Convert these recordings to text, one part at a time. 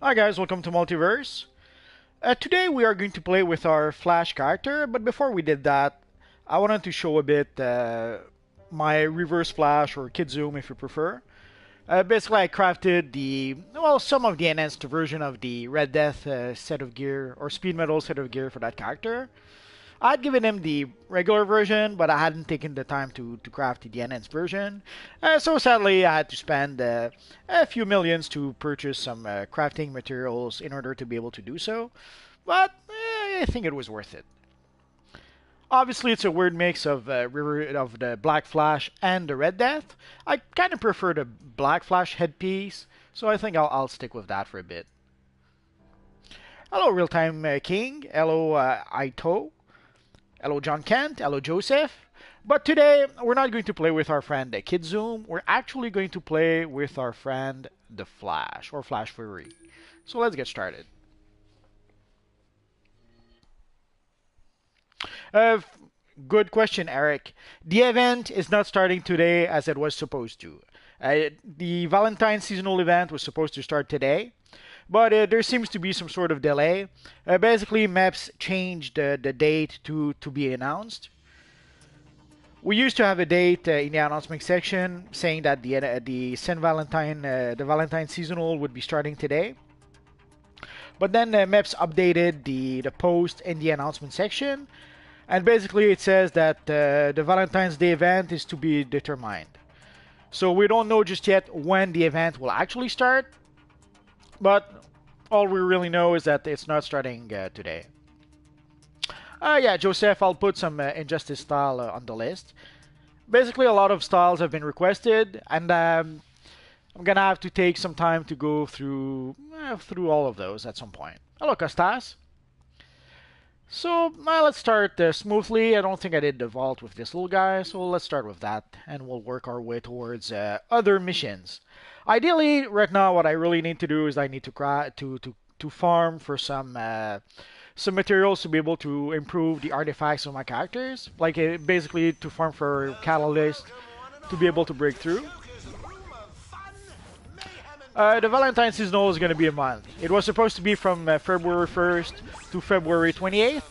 Hi guys, welcome to Multiverse. Today we are going to play with our Flash character, but before we did that, I wanted to show a bit my Reverse Flash or Kid Zoom if you prefer. Basically, I crafted some of the enhanced version of the Red Death set of gear or Speed Metal set of gear for that character. I'd given him the regular version, but I hadn't taken the time to craft the enhanced version. So sadly, I had to spend a few millions to purchase some crafting materials in order to be able to do so. But I think it was worth it. Obviously, it's a weird mix of the Black Flash and the Red Death. I kind of prefer the Black Flash headpiece, so I think I'll stick with that for a bit. Hello, Real Time King. Hello, Aito. Hello, John Kent. Hello, Joseph. But today, we're not going to play with our friend Kid Zoom. We're actually going to play with our friend the Flash, or Flash Fury. So let's get started. Uh, Good question, Eric. The event is not starting today as it was supposed to. The Valentine seasonal event was supposed to start today, but there seems to be some sort of delay. Basically, Maps changed the date to be announced. We used to have a date in the announcement section saying that the Saint Valentine the Valentine seasonal would be starting today. But then Maps updated the post in the announcement section, and basically it says that the Valentine's Day event is to be determined. So we don't know just yet when the event will actually start, but all we really know is that it's not starting today. Yeah, Joseph, I'll put some Injustice style on the list. Basically, a lot of styles have been requested, and I'm gonna have to take some time to go through all of those at some point. Hello, Costas. So let's start smoothly. I don't think I did the vault with this little guy, so let's start with that, and we'll work our way towards other missions. Ideally, right now, what I really need to do is I need to farm for some materials to be able to improve the artifacts of my characters, like basically to farm for catalyst to be able to break through. The Valentine seasonal is going to be a month. It was supposed to be from February 1st to February 28th.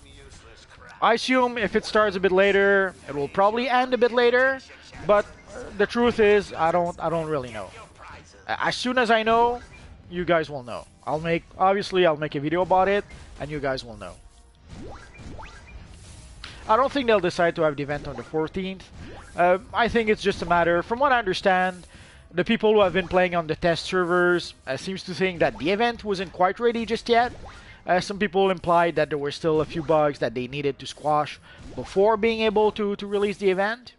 I assume if it starts a bit later, it will probably end a bit later. But the truth is, I don't really know. As soon as I know, you guys will know. I'll make a video about it, and you guys will know. I don't think they'll decide to have the event on the 14th. I think it's just a matter, from what I understand, the people who have been playing on the test servers seems to think that the event wasn't quite ready just yet. Some people implied that there were still a few bugs that they needed to squash before being able to release the event.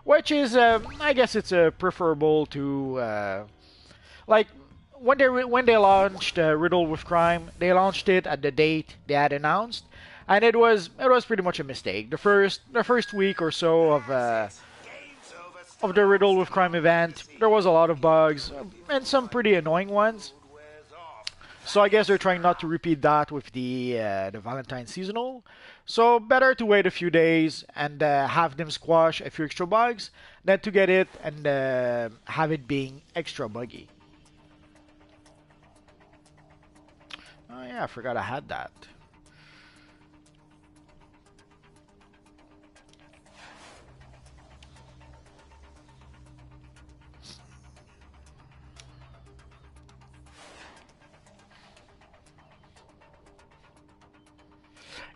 Which is, I guess it's preferable to, like, when they launched Riddle with Crime, they launched it at the date they had announced, and it was pretty much a mistake. The first week or so of the Riddle with Crime event, there was a lot of bugs and some pretty annoying ones. So I guess they're trying not to repeat that with the Valentine seasonal. So better to wait a few days and have them squash a few extra bugs than to get it and have it being extra buggy. Oh yeah, I forgot I had that.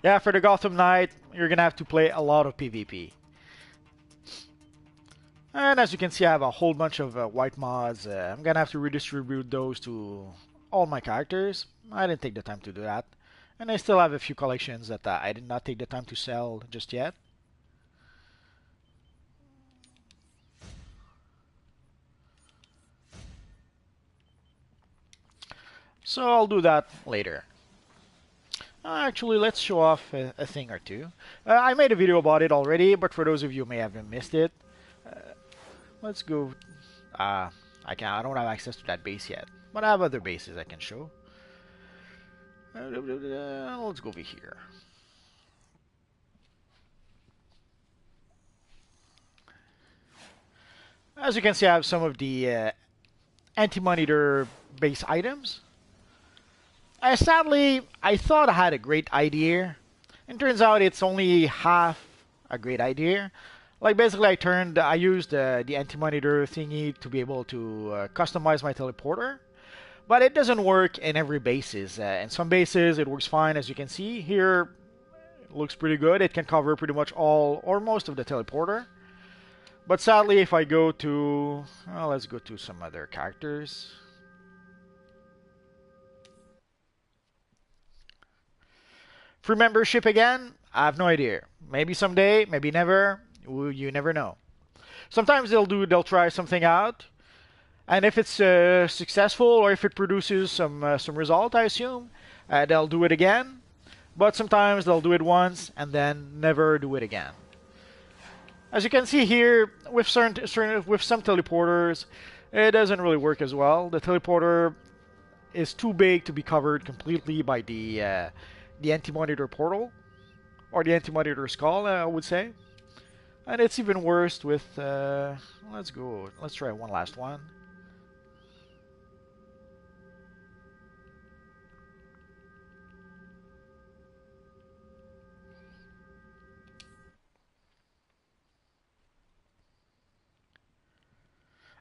Yeah, for the Gotham Knight, you're gonna have to play a lot of PvP. And as you can see, I have a whole bunch of white mods. I'm gonna have to redistribute those to all my characters. I didn't take the time to do that. And I still have a few collections that I did not take the time to sell just yet. So I'll do that later. Actually, let's show off a thing or two. I made a video about it already, but for those of you who may have missed it, let's go. I don't have access to that base yet, but I have other bases I can show. Let's go over here. As you can see, I have some of the anti-monitor base items. Sadly, I thought I had a great idea, and turns out it's only half a great idea. Like basically, I used the anti-monitor thingy to be able to customize my teleporter, but it doesn't work in every bases. In some bases, it works fine, as you can see here. It looks pretty good. It can cover pretty much all or most of the teleporter. But sadly, if I go to, well, let's go to some other characters. Free membership again? I have no idea. Maybe someday, maybe never. You never know. Sometimes they'll try something out, and if it's successful or if it produces some result, I assume they'll do it again. But sometimes they'll do it once and then never do it again. As you can see here, with with some teleporters, it doesn't really work as well. The teleporter is too big to be covered completely by the anti-monitor portal or the anti-monitor skull, I would say. And it's even worse with. Let's go. Let's try one last one.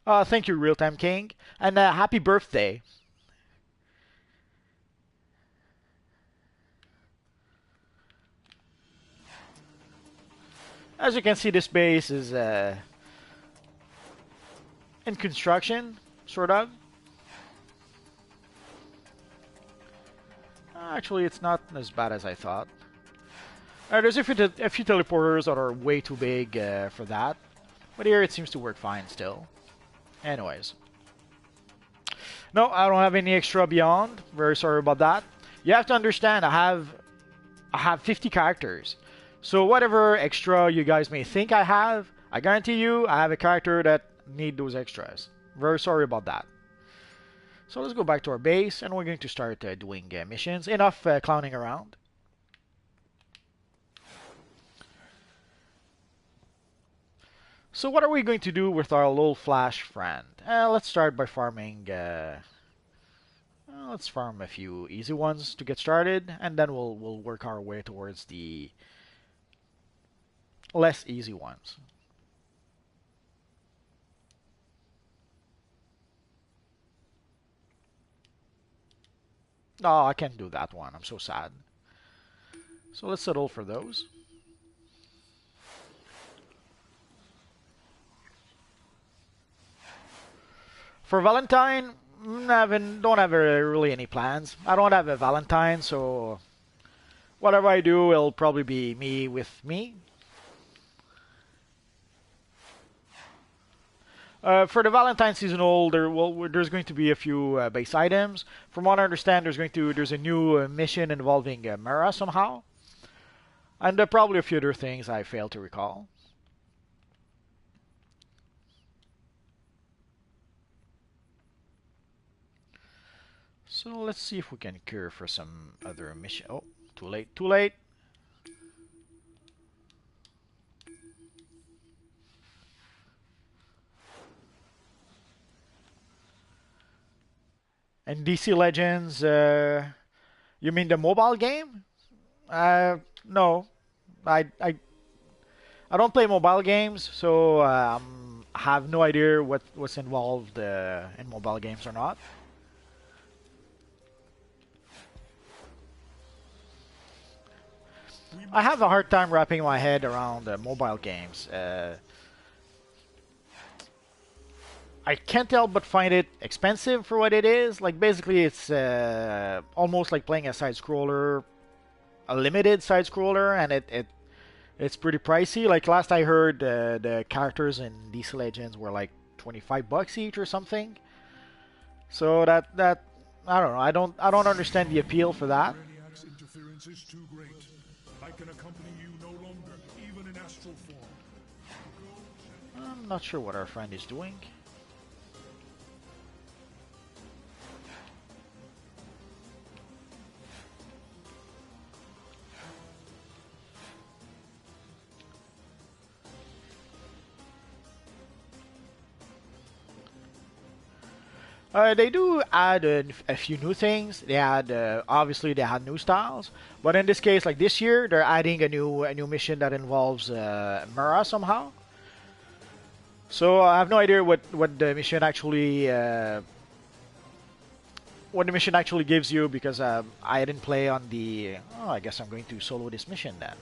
Thank you, Real Time King, and happy birthday. As you can see, this base is in construction, sort of. Actually, it's not as bad as I thought. There's a few teleporters that are way too big for that, but here it seems to work fine still. Anyways. No, I don't have any extra beyond. Very sorry about that. You have to understand, I have 50 characters. So whatever extra you guys may think I have, I guarantee you I have a character that need those extras. Very sorry about that. So let's go back to our base and we're going to start doing missions. Enough clowning around. So what are we going to do with our little flash friend? Let's start by farming. Let's farm a few easy ones to get started, and then we'll work our way towards the less easy ones. Oh, I can't do that one. I'm so sad. So let's settle for those. For Valentine, don't have really any plans. I don't have a Valentine, so whatever I do, it'll probably be me with me. For the Valentine seasonal, there's going to be a few base items. From what I understand, there's a new mission involving Mara somehow, and probably a few other things I fail to recall. So let's see if we can cure for some other mission. Oh, too late, too late. And DC Legends, you mean the mobile game? No, I, I, I don't play mobile games, so I have no idea what's involved in mobile games or not. I have a hard time wrapping my head around mobile games. I can't help but find it expensive for what it is. Like basically, it's almost like playing a side scroller, a limited side scroller, and it's pretty pricey. Like last I heard, the characters in DC Legends were like 25 bucks each or something. So that I don't know. I don't understand the appeal for that. Interference is too great. I can accompany you no longer, even in astral form. I'm not sure what our friend is doing. They do add a few new things. They had obviously they had new styles, but in this case, like this year, they're adding a new mission that involves Mura somehow. So I have no idea what the mission actually gives you because I didn't play on the. Oh, I guess I'm going to solo this mission then.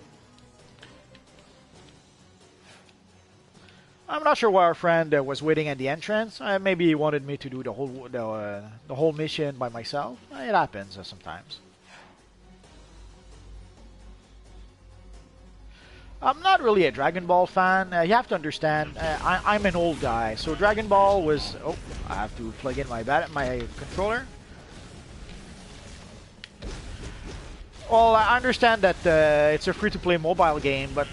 I'm not sure why our friend was waiting at the entrance. Maybe he wanted me to do the whole mission by myself. It happens sometimes. I'm not really a Dragon Ball fan. You have to understand, I'm an old guy, so Dragon Ball was. Oh, I have to plug in my controller. Well, I understand that it's a free-to-play mobile game, but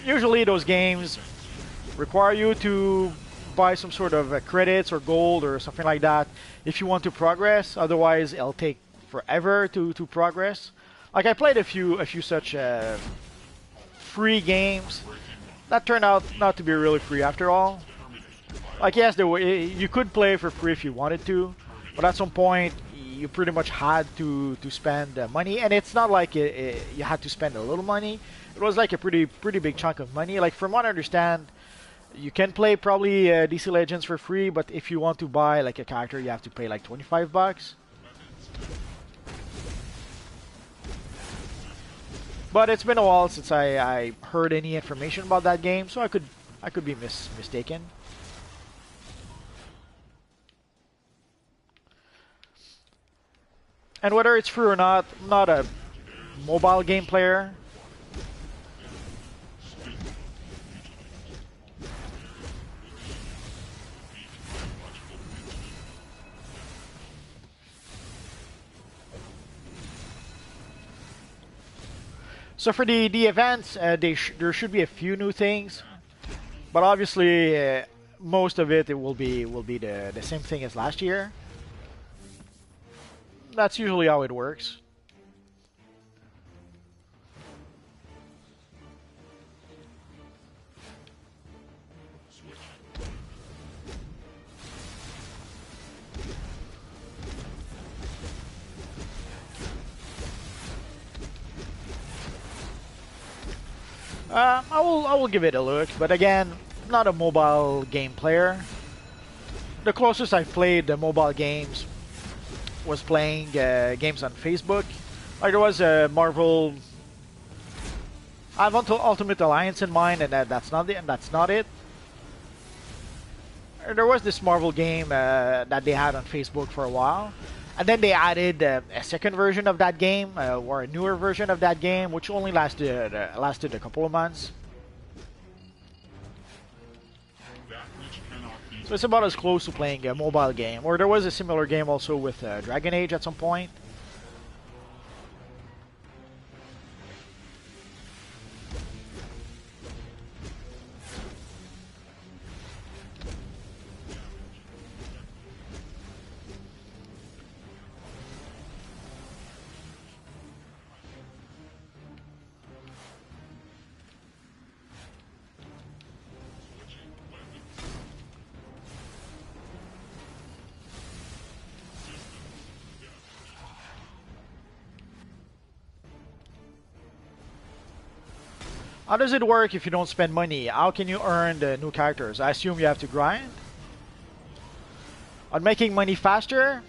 usually those games require you to buy some sort of credits or gold or something like that if you want to progress. Otherwise, it'll take forever to progress. Like I played a few such free games that turned out not to be really free after all. Like yes, you could play for free if you wanted to, but at some point you pretty much had to spend money, and it's not like you had to spend a little money. It was like a pretty big chunk of money. Like from what I understand, you can play probably DC Legends for free, but if you want to buy like a character, you have to pay like 25 bucks. But it's been a while since I heard any information about that game, so I could be mistaken. And whether it's free or not, I'm not a mobile game player. So for the events, there should be a few new things, but obviously most of it will be the same thing as last year. That's usually how it works. I will give it a look, but again, not a mobile game player. The closest I've played the mobile games was playing games on Facebook. Like there was a Marvel. I have Ultimate Alliance in mind, and that's not it. That's not it. There was this Marvel game that they had on Facebook for a while, and then they added a second version of that game, or a newer version of that game, which only lasted a couple of months. So it's about as close to playing a mobile game. Or there was a similar game also with Dragon Age at some point. How does it work if you don't spend money? How can you earn the new characters? I assume you have to grind? On making money faster?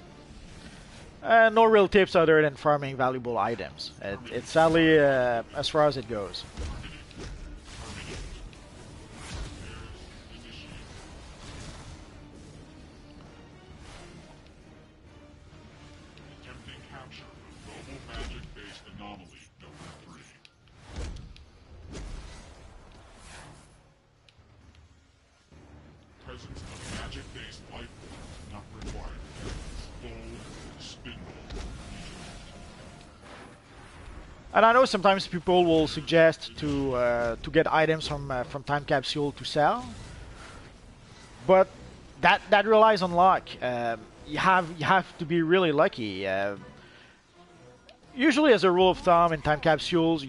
No real tips other than farming valuable items. It's sadly as far as it goes. And I know sometimes people will suggest to get items from time capsule to sell, but that relies on luck. You have to be really lucky. Usually, as a rule of thumb, in time capsules,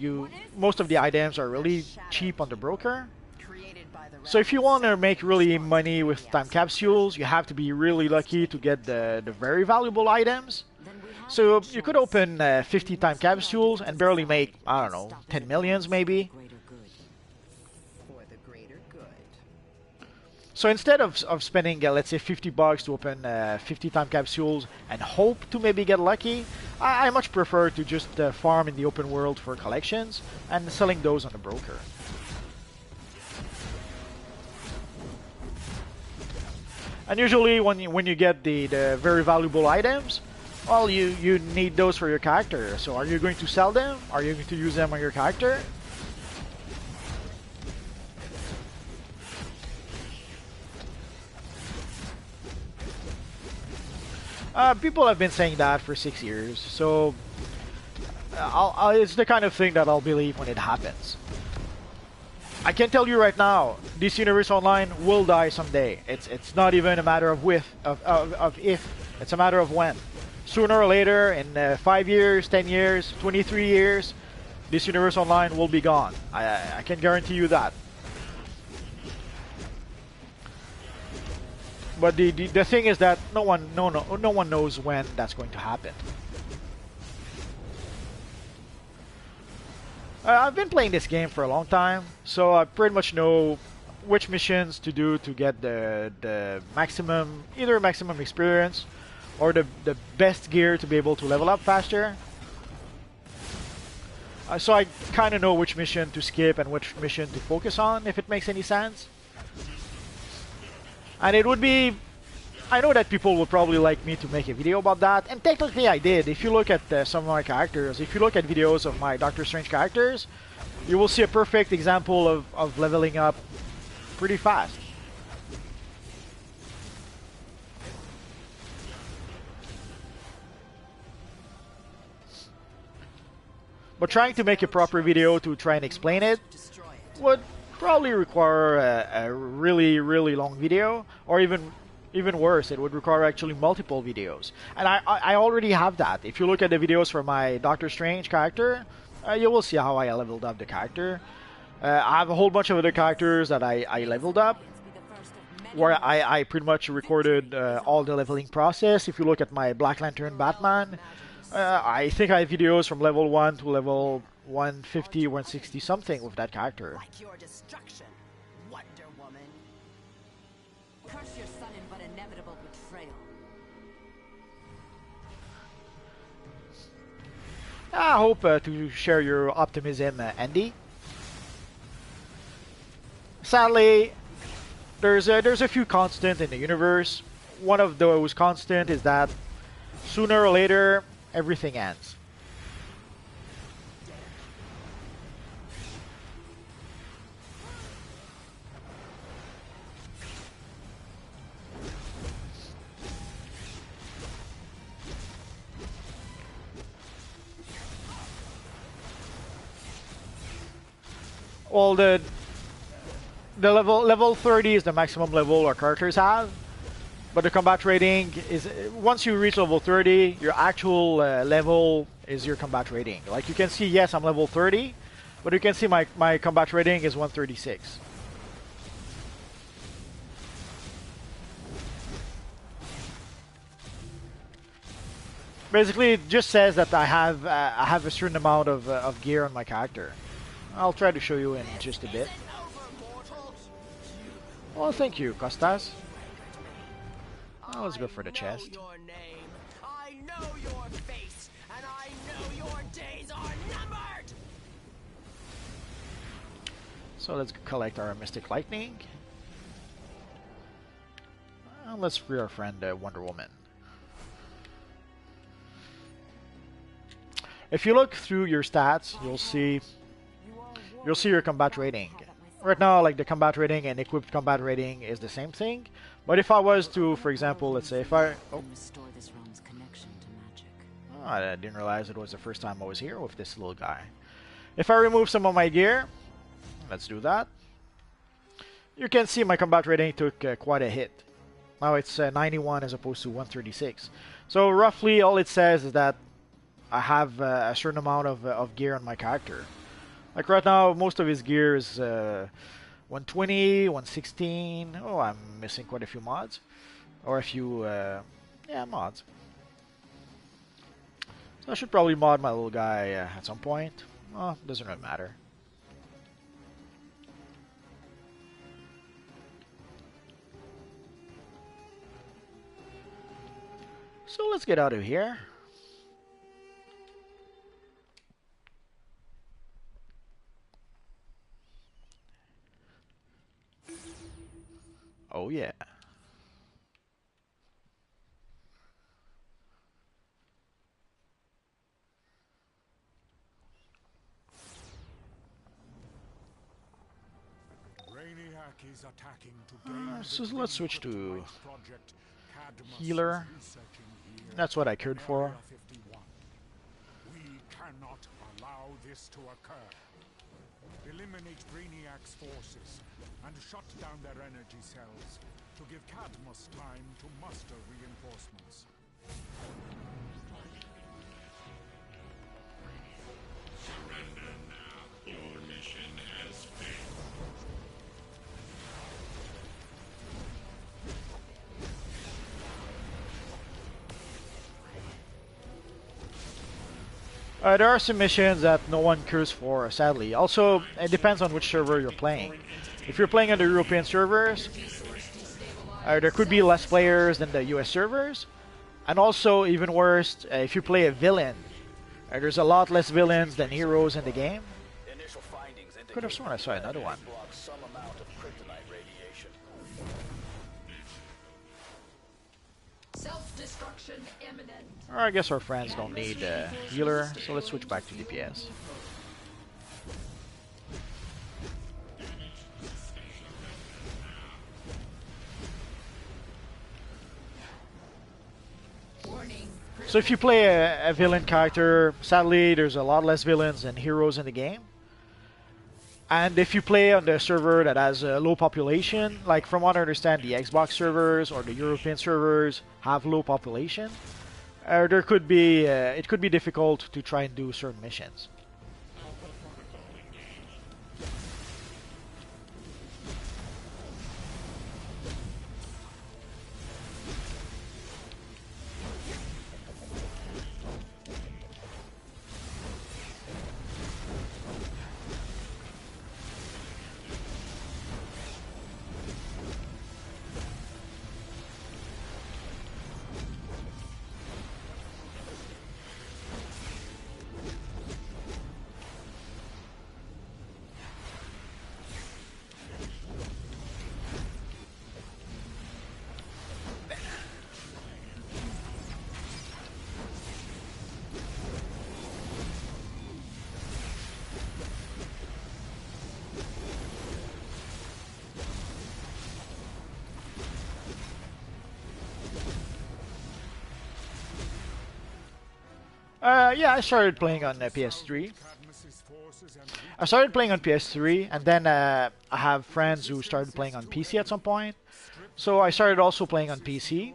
most of the items are really cheap on the broker. Created by the So if you want to make really money with time capsules, you have to be really lucky to get the very valuable items. So you could open 50 time capsules and barely make, I don't know, 10 millions maybe. So instead of spending, let's say, 50 bucks to open 50 time capsules and hope to maybe get lucky, I much prefer to just farm in the open world for collections and selling those on the broker. And usually when you get the very valuable items, well, you need those for your character. So are you going to sell them? Are you going to use them on your character? People have been saying that for 6 years, so it's the kind of thing that I'll believe when it happens. I can tell you right now, this Universe Online will die someday. It's not even a matter of if, it's a matter of when. Sooner or later, in 5 years, 10 years, 23 years, this Universe Online will be gone. I can guarantee you that. But the thing is that no one knows when that's going to happen. I've been playing this game for a long time, so I pretty much know which missions to do to get the maximum, either maximum experience or the best gear to be able to level up faster. So I kind of know which mission to skip and which mission to focus on, if it makes any sense. And it would be... I know that people would probably like me to make a video about that, and technically I did. If you look at some of my characters, if you look at videos of my Doctor Strange characters, you will see a perfect example of leveling up pretty fast. But trying to make a proper video to try and explain it would probably require a really long video, or even worse, it would require actually multiple videos. And I already have that. If you look at the videos for my Doctor Strange character, you will see how I leveled up the character. I have a whole bunch of other characters that I leveled up, where I pretty much recorded all the leveling process. If you look at my Black Lantern Batman, I think I have videos from level 1 to level 150, 160 something with that character. Like your destruction, Wonder Woman. Curse your sudden but inevitable betrayal. I hope to share your optimism, Andy. Sadly, there's a few constants in the universe. One of those constants is that sooner or later everything ends. Well, the level 30 is the maximum level our characters have, but the combat rating is, once you reach level 30, your actual level is your combat rating. Like you can see, yes, I'm level 30, but you can see my combat rating is 136. Basically, it just says that I have a certain amount of gear on my character. I'll try to show you in just a bit. Well, thank you, Costas. Oh, let's go for the chest. I know your face, and I know your days are numbered. So let's collect our Mystic Lightning. Let's free our friend Wonder Woman. If you look through your stats, you'll see your combat rating. Right now, like the combat rating and equipped combat rating is the same thing. But if I was to, for example, let's say if I... Oh, I didn't realize it was the first time I was here with this little guy. If I remove some of my gear, let's do that. You can see my combat rating took quite a hit. Now it's 91 as opposed to 136. So roughly all it says is that I have a certain amount of gear on my character. Like right now, most of his gear is 120, 116. Oh, I'm missing quite a few mods. Or a few, yeah, mods. So I should probably mod my little guy at some point. Oh, doesn't really matter. So let's get out of here. Oh yeah. Brainiac is attacking to gain So let's switch to project Cadmus healer. is researching here That's what I cared for. Area 51. We cannot allow this to occur. Eliminate Brainiac's forces and shut down their energy cells to give Cadmus time to muster reinforcements. Surrender now. Your mission has failed. There are some missions that no one cares for, sadly. Also, it depends on which server you're playing. If you're playing on the European servers, there could be less players than the US servers. And also, even worse, if you play a villain, there's a lot less villains than heroes in the game. Initial findings Could have sworn I saw another one. block some amount of kryptonite radiation. Self-destruction imminent. Or I guess our friends don't need a healer, so let's switch back to DPS. So if you play a villain character, sadly there's a lot less villains than heroes in the game. And if you play on the server that has a low population, like from what I understand the Xbox servers or the European servers have low population, there could be it could be difficult to try and do certain missions. Yeah, I started playing on PS3. Cadmus's forces and I started playing on PS3, and then I have friends who started playing on PC at some point. So I started also playing on PC,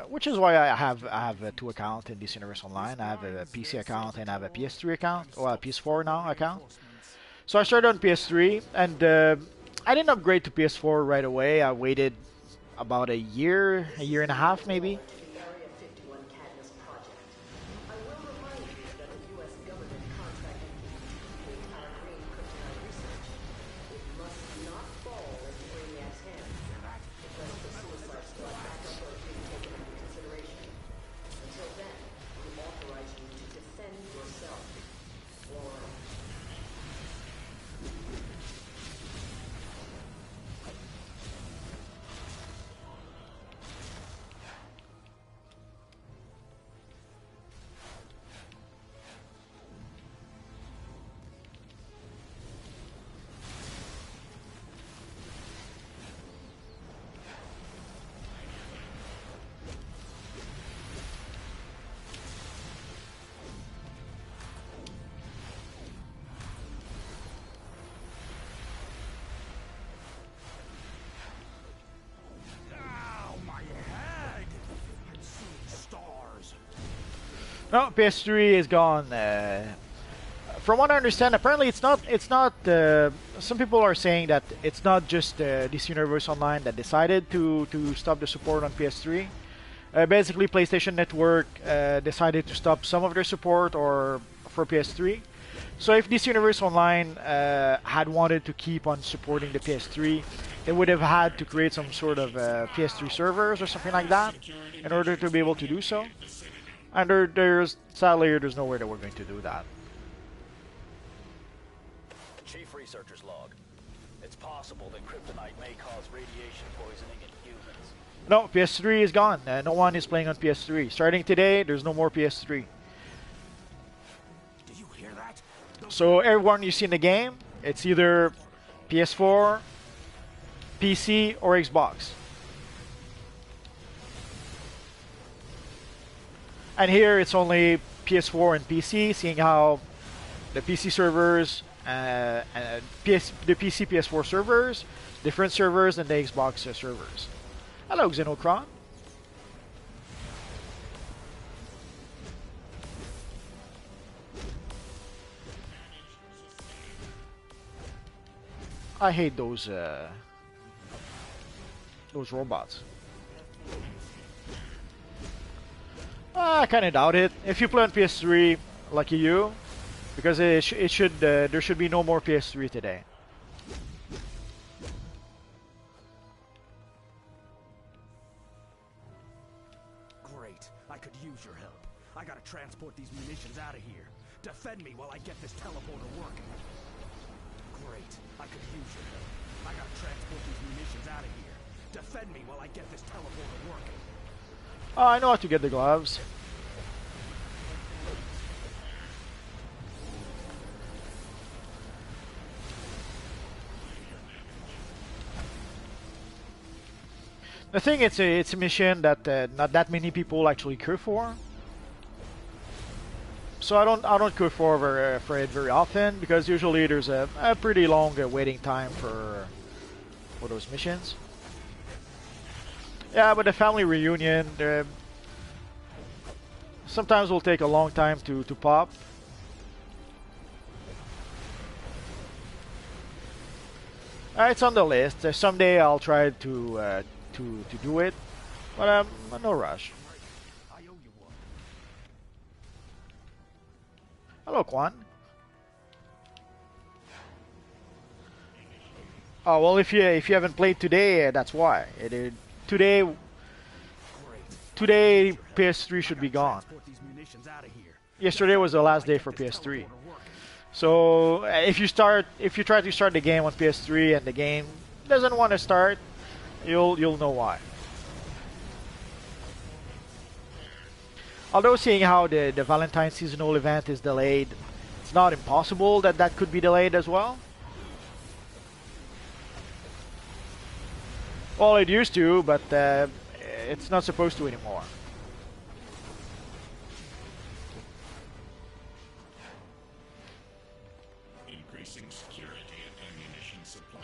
which is why I have two accounts in DC Universe Online. I have a PC account and I have a PS3 account, or a PS4 now account. So I started on PS3, and I didn't upgrade to PS4 right away. I waited about a year and a half maybe. Area 51 Cadmus project. I will remind you that the U.S. government contracted me to complete our green kryptonite research. It must not fall into Brainiac's hands, because the suicide squad backup are being taken into consideration. Until then, we authorize you to defend yourself. Or Ow, my head! I'm seeing stars. No, PS3 is gone from what I understand, apparently it's not. It's not. Some people are saying that it's not just DC Universe Online that decided to stop the support on PS3. Basically, PlayStation Network decided to stop some of their support or for PS3. So if DC Universe Online had wanted to keep on supporting the PS3, they would have had to create some sort of PS3 servers or something like that in order to be able to do so. And there's sadly there's no way that we're going to do that. Chief Researcher's log. It's possible that kryptonite may cause radiation poisoning in humans. No, PS3 is gone. No one is playing on PS3. Starting today, there's no more PS3. Do you hear that? So everyone you see in the game, it's either PS4, PC, or Xbox. And here it's only PS4 and PC, seeing how the PC servers, the PC PS4 servers, different servers than the Xbox servers. Hello, Xenocron. I hate those robots. I kind of doubt it. If you play on PS3, lucky you, because it should there should be no more PS3 today. Great. I could use your help. I gotta transport these munitions out of here. Defend me while I get this teleporter working. Great. I could use your help. I gotta transport these munitions out of here. Defend me while I get this teleporter working. Oh, I know how to get the gloves. The thing, it's a mission that not that many people actually queue for. So I don't queue for it very often because usually there's a pretty long waiting time for those missions. Yeah, but the family reunion sometimes will take a long time to pop. It's on the list. Someday I'll try to do it, but no rush. I owe you one. Hello, Quan. Oh well, if you haven't played today, that's why. Today Great. today PS3 should be gone. Transport these munitions out of here. Yesterday was the last day for PS3. So if you try to start the game on PS3 and the game doesn't want to start, you'll know why. Although seeing how the Valentine seasonal event is delayed, it's not impossible that could be delayed as well. Well, it used to, but it's not supposed to anymore. Increasing security and ammunition supply.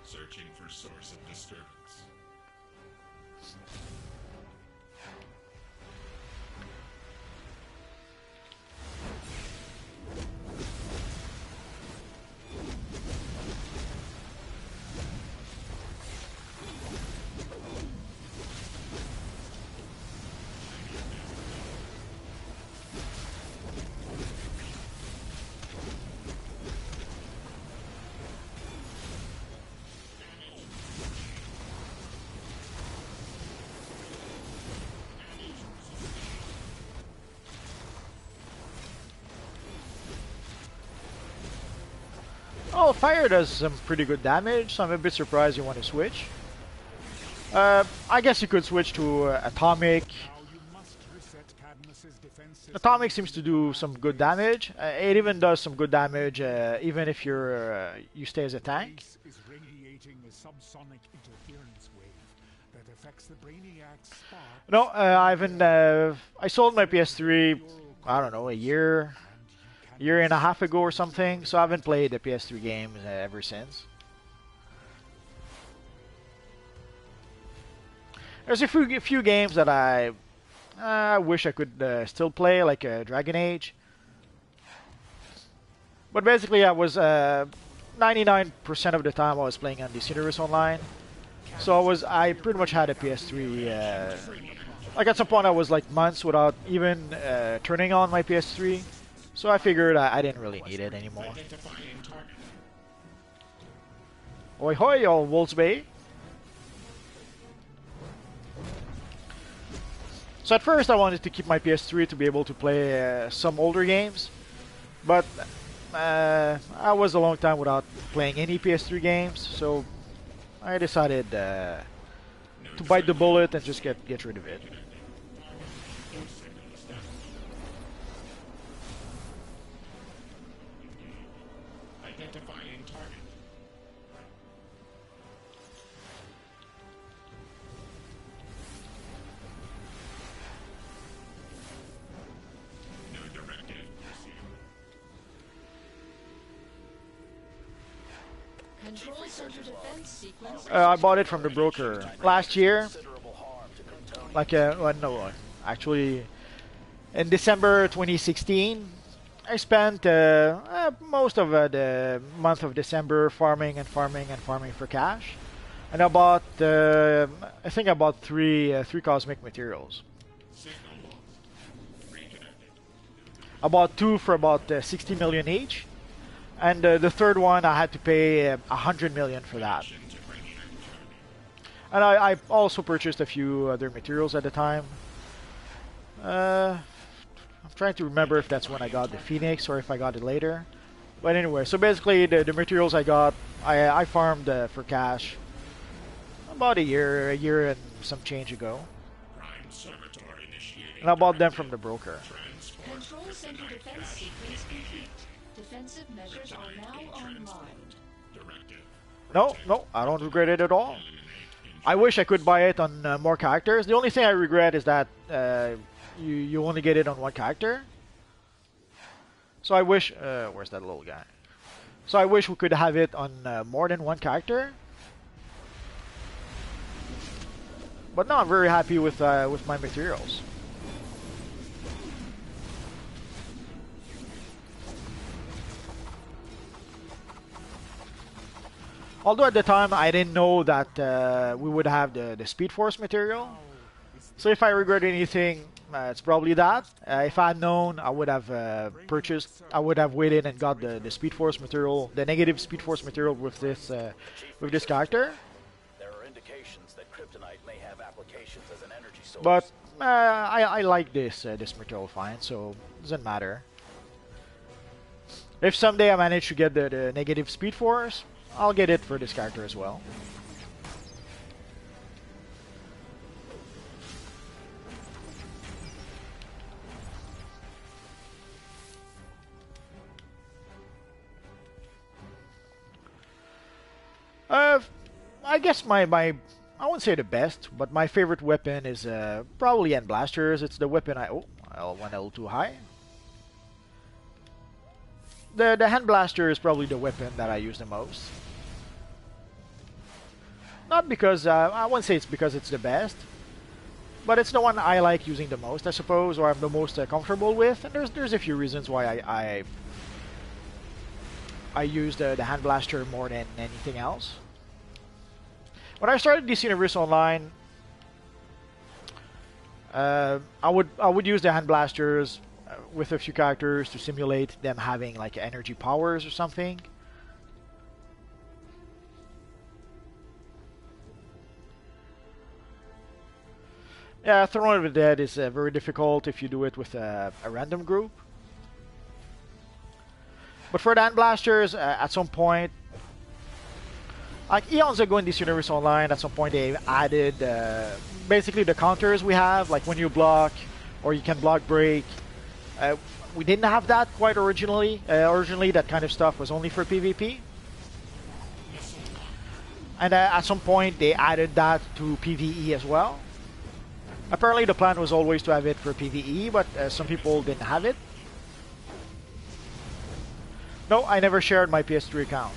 Searching for source of disturbance. Oh, fire does some pretty good damage, so I'm a bit surprised you want to switch. I guess you could switch to atomic. Now you must reset Cadmus's defense system. Atomic seems to do some good damage. It even does some good damage even if you stay as a tank. Space is radiating a subsonic interference wave that affects the Brainiac's spark. No, I haven't. I sold my PS3. I don't know, a year and a half ago or something. So I haven't played the PS3 games ever since. There's a few games that I wish I could still play, like Dragon Age. But basically, I was 99% of the time I was playing on DC Universe Online. So I pretty much had a PS3. Like at some point, I was like months without even turning on my PS3. So I figured I didn't really need it anymore. Identifying target. Oi hoi, all Wolves Bay. So at first I wanted to keep my PS3 to be able to play some older games, but I was a long time without playing any PS3 games, so I decided to bite the bullet and just get rid of it. Identifying target. No directive received. Control center defense sequence. I bought it from the broker last year, Considerable harm to Kryptonian. like well, no, actually in December 2016. I spent most of the month of December farming and farming and farming for cash, and I bought I think I bought three cosmic materials. Signal lost. Reconnected. I bought two for about 60 million each, and the third one I had to pay 100 million for that. To Brainiac target. And I also purchased a few other materials at the time. I'm trying to remember if that's when I got the Phoenix or if I got it later. But anyway, so basically the materials I got, I farmed for cash about a year and some change ago. Prime servitor initiating. And I bought them from the broker. Transport. Control center defense sequence complete. Defensive measures are now online. Directive. No, I don't regret it at all. Eliminate I wish I could buy it on more characters. The only thing I regret is that you only get it on one character. So I wish where's that little guy? So I wish we could have it on more than one character. But no, I'm very happy with my materials. Although at the time I didn't know that we would have the Speed Force material. So if I regret anything, it's probably that. If I had known, I would have purchased. I would have waited and got the Speed Force material, the negative Speed Force material with this character. There are indications that kryptonite may have applications as an energy source. But I like this material fine, so it doesn't matter. If someday I manage to get the negative Speed Force, I'll get it for this character as well. I guess my I wouldn't say the best, but my favorite weapon is probably End Blasters. It's the weapon I went a little too high. The Hand Blaster is probably the weapon that I use the most. Not because I wouldn't say it's because it's the best, but it's the one I like using the most, I suppose, or I'm the most comfortable with. And there's a few reasons why I use the Hand Blaster more than anything else. When I started DC Universe Online, I would use the Hand Blasters with a few characters to simulate them having like energy powers or something. Yeah, Throne of the Dead is very difficult if you do it with a random group. But for the Hand Blasters, at some point, like eons ago in this Universe Online, at some point they added basically the counters we have, like when you block or you can block break. We didn't have that quite originally. Originally, that kind of stuff was only for PvP. And at some point, they added that to PvE as well. Apparently, the plan was always to have it for PvE, but some people didn't have it. No, I never shared my PS3 account.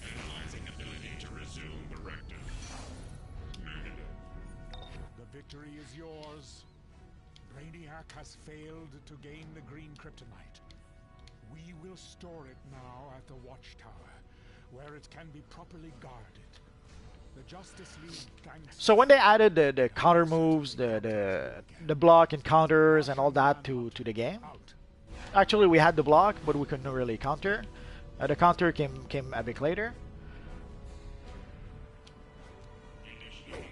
Analyzing ability to resume directive. The victory is yours. Brainiac has failed to gain the green kryptonite. We will store it now at the Watchtower, where it can be properly guarded. The Justice League thanks. So when they added the counter moves, the block and counters and all that to the game, Out. actually we had the block, but we couldn't really counter. The counter came a bit later. Initiating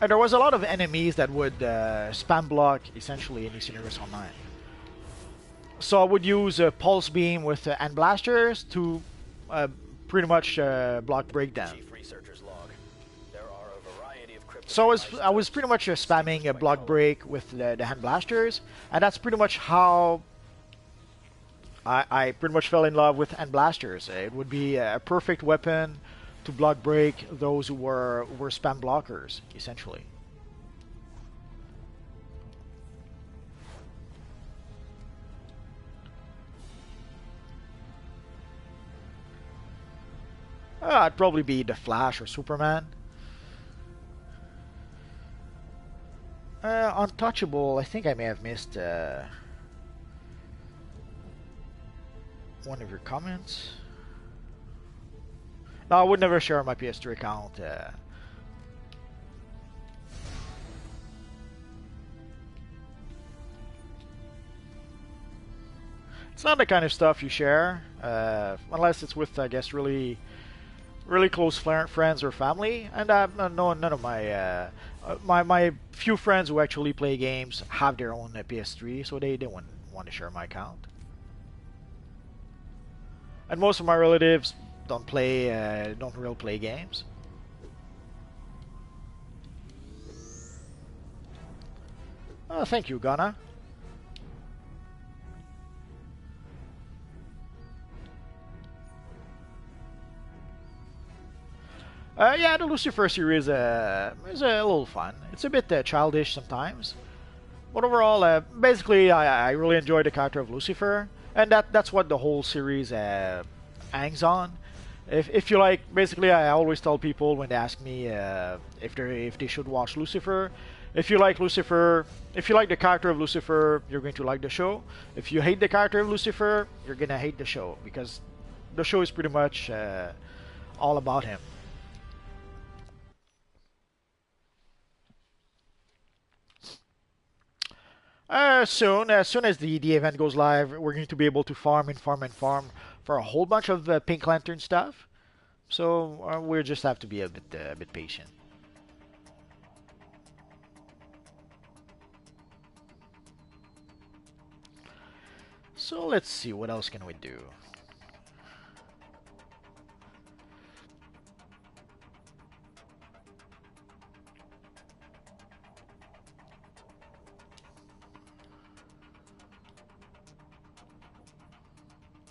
And there was a lot of enemies that would spam block essentially in this universe online. So I would use Pulse Beam with and blasters to pretty much block breakdown. Chief Researcher's log. There are a variety of kryptonite So I was isotopes pretty much spamming a by block color. break with the hand blasters, and that's pretty much how I pretty much fell in love with hand blasters. It would be a perfect weapon to block break those who were spam blockers, essentially. I'd probably be the Flash or Superman. Untouchable, I think I may have missed one of your comments. No, I would never share my PS3 account. It's not the kind of stuff you share, unless it's with, I guess, really close friends or family. And no, none of my few friends who actually play games have their own PS3, so they wouldn't want to share my account. And most of my relatives don't really play games. Oh, thank you, Ghana. Yeah, the Lucifer series is a little fun. It's a bit childish sometimes, but overall, basically, I really enjoy the character of Lucifer, and that's what the whole series hangs on. If you like, basically, I always tell people when they ask me if they should watch Lucifer. If you like Lucifer, if you like the character of Lucifer, you're going to like the show. If you hate the character of Lucifer, you're gonna hate the show, because the show is pretty much all about him. As soon as the event goes live, we're going to be able to farm and farm and farm for a whole bunch of Pink Lantern stuff. So we just have to be a bit patient. So let's see, what else can we do?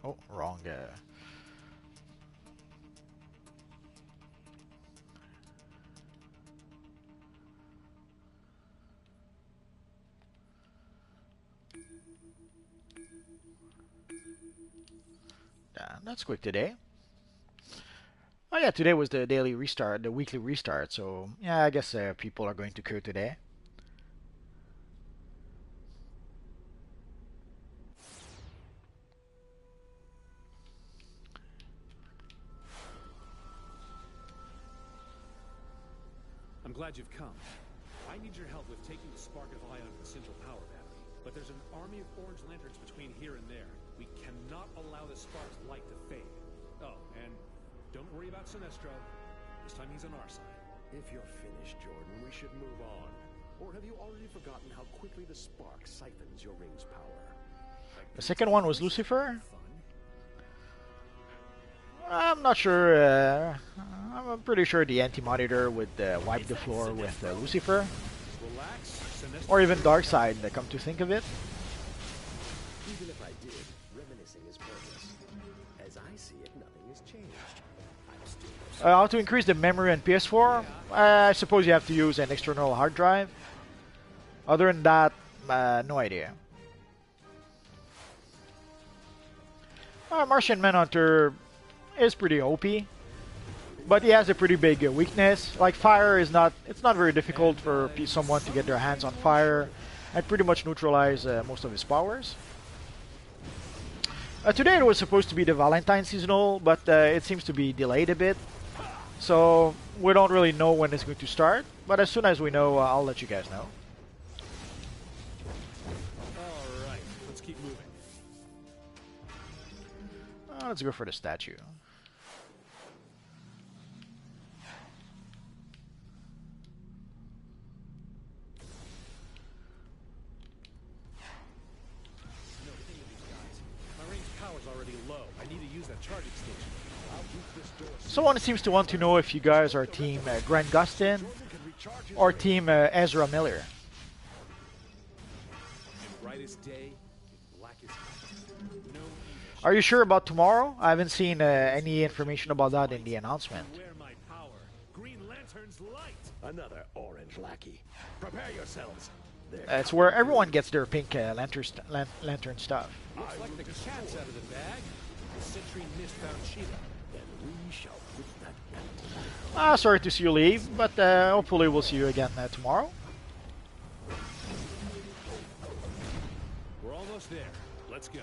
Oh, wrong. That's quick today. Oh yeah, today was the daily restart, the weekly restart. So yeah, I guess people are going to queue today. I'm glad you've come. I need your help with taking the spark of ion to the central power battery. But there's an army of orange lanterns between here and there. We cannot allow the spark's light to fade. Oh, and don't worry about Sinestro. This time he's on our side. If you're finished, Jordan, we should move on. Or have you already forgotten how quickly the spark siphons your ring's power? The second one was Lucifer. Fun. I'm not sure. I'm pretty sure the Anti-Monitor would wipe the floor with Lucifer, Relax, Sinestro. or even Darkseid. Come to think of it. Even if I did, reminiscing is pointless. As I see it, nothing has changed. I'm still How to increase the memory on PS4? I suppose you have to use an external hard drive. Other than that, no idea. Martian Manhunter is pretty OP. but he has a pretty big weakness. Like fire is not, it's not very difficult for someone to get their hands on fire and pretty much neutralize most of his powers. Today it was supposed to be the Valentine seasonal, but it seems to be delayed a bit. So we don't really know when it's going to start, but as soon as we know, I'll let you guys know. Alright, let's keep moving. Let's go for the statue. No king of these guys. My range power's already low. I need to use that charging station. I'll keep this door. Someone seems to want to know if you guys are team Grant Gustin or team Ezra Miller. In brightest day, in blackest night. No evil Are you sure about tomorrow? I haven't seen any information about that in the announcement. shall wear my power. Green Lantern's light. Another orange lackey. Prepare yourselves. There. It's where everyone gets their pink lantern stuff. Looks like the cat's out of the bag. The Sentry Mist found Cheetah. Then we shall put that end. Sorry to see you leave, but hopefully we'll see you again tomorrow. We're almost there. Let's go.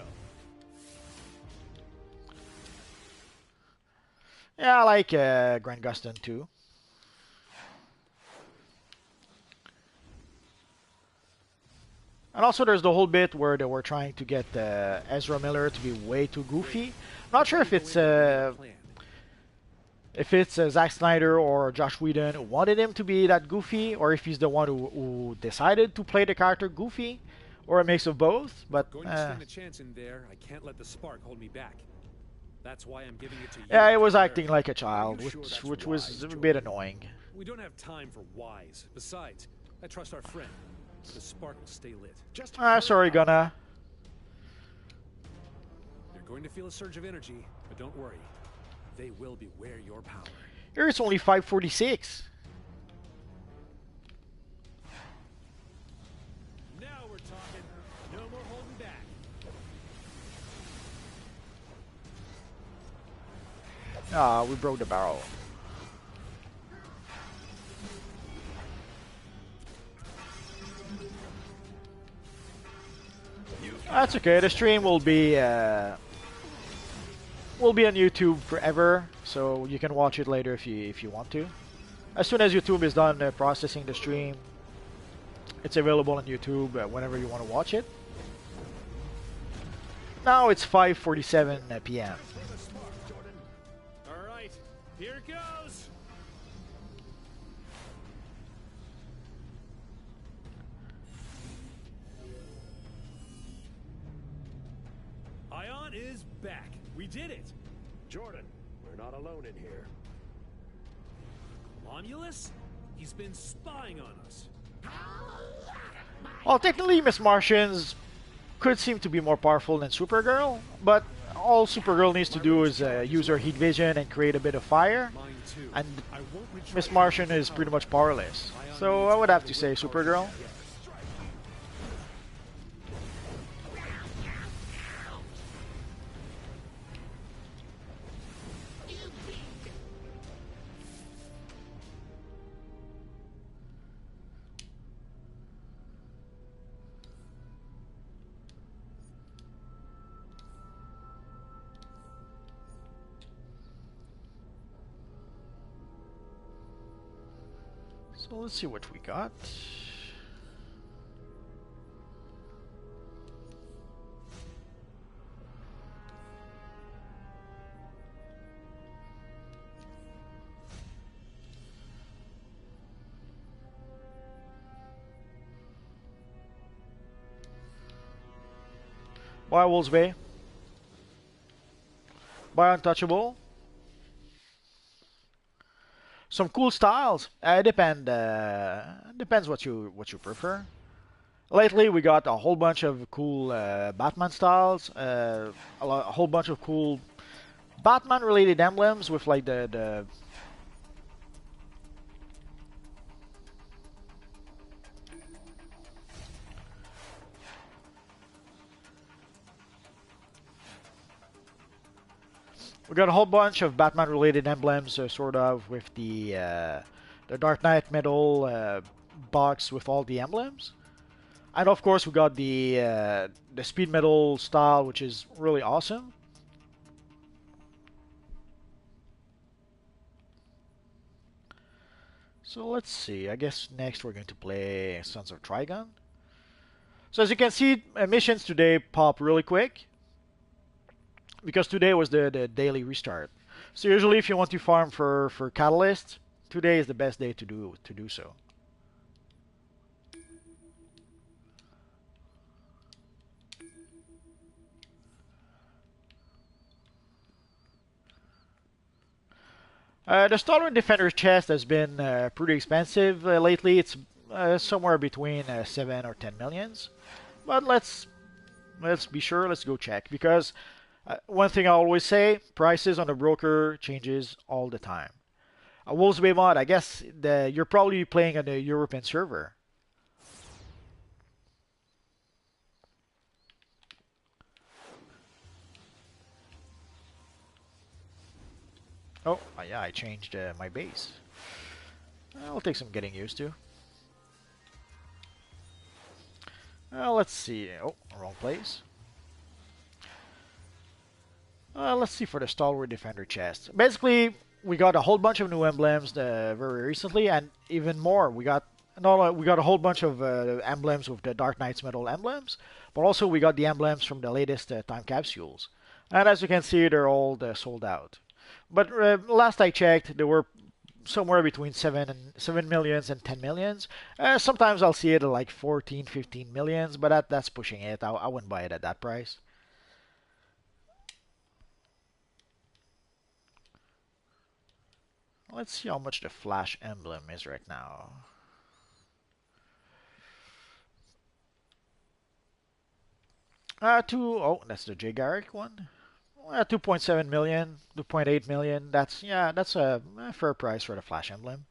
Yeah, I like Grant Gustin too. And also there's the whole bit where they were trying to get Ezra Miller to be way too goofy. I'm not sure if it's Zack Snyder or Josh Whedon who wanted him to be that goofy, or if he's the one who decided to play the character goofy, or a mix of both. But Going to stand a chance in there. I can't let the spark hold me back. That's why I'm giving it to you. yeah, he was acting like a child, Are you sure which that's was wise, a bit Jordan? annoying. We don't have time for whys. Besides, I trust our friend. The spark will stay lit. Just Sorry, Gunna. You're going to feel a surge of energy, but don't worry. They will beware your power. Here it's only 5:46. Now we're talking. No more holding back. We broke the barrel. That's okay. The stream will be on YouTube forever, so you can watch it later if you want to. As soon as YouTube is done processing the stream, it's available on YouTube whenever you want to watch it. Now it's 5:47 p.m. All right, here it goes. Ion is back. We did it. Jordan, we're not alone in here. Romulus? He's been spying on us. Well, technically, Miss Martians could seem to be more powerful than Supergirl, but all Supergirl needs to do is use her heat vision and create a bit of fire, Mine too. and I won't retreat. Miss Martian is pretty much powerless. So I would have to say Supergirl. So let's see what we got. Buy Wolves Bay. Buy Untouchable. Some cool styles. Depends what you prefer. Lately, we got a whole bunch of cool Batman styles. A whole bunch of cool Batman-related emblems with like the We got a whole bunch of Batman-related emblems, sort of, with the Dark Knight medal box with all the emblems. And of course, we got the speed medal style, which is really awesome. So let's see. I guess next we're going to play Sons of Trigon. So as you can see, missions today pop really quick because today was the daily restart. So usually, if you want to farm for Catalyst, today is the best day to do so. The Stalwart Defender chest has been pretty expensive lately. It's somewhere between 7 or 10 millions. But let's be sure. Let's go check because one thing I always say: prices on the broker changes all the time. Wolfsbane mod, I guess you're probably playing on the European server. Oh, yeah, I changed my base. I'll take some getting used to. Let's see. Oh, wrong place. Let's see for the Stalwart Defender chest. Basically, we got a whole bunch of new emblems very recently, and even more. We got a whole bunch of emblems with the Dark Knight's Medal emblems, but also we got the emblems from the latest time capsules. And as you can see, they're all sold out. But last I checked, there were somewhere between 7 millions and 10 millions. Sometimes I'll see it at like 14, 15 millions, but that's pushing it. I wouldn't buy it at that price. Let's see how much the Flash emblem is right now. Oh, that's the Jay Garrick one. 2.7 million, 2.8 million. That's a fair price for the Flash emblem.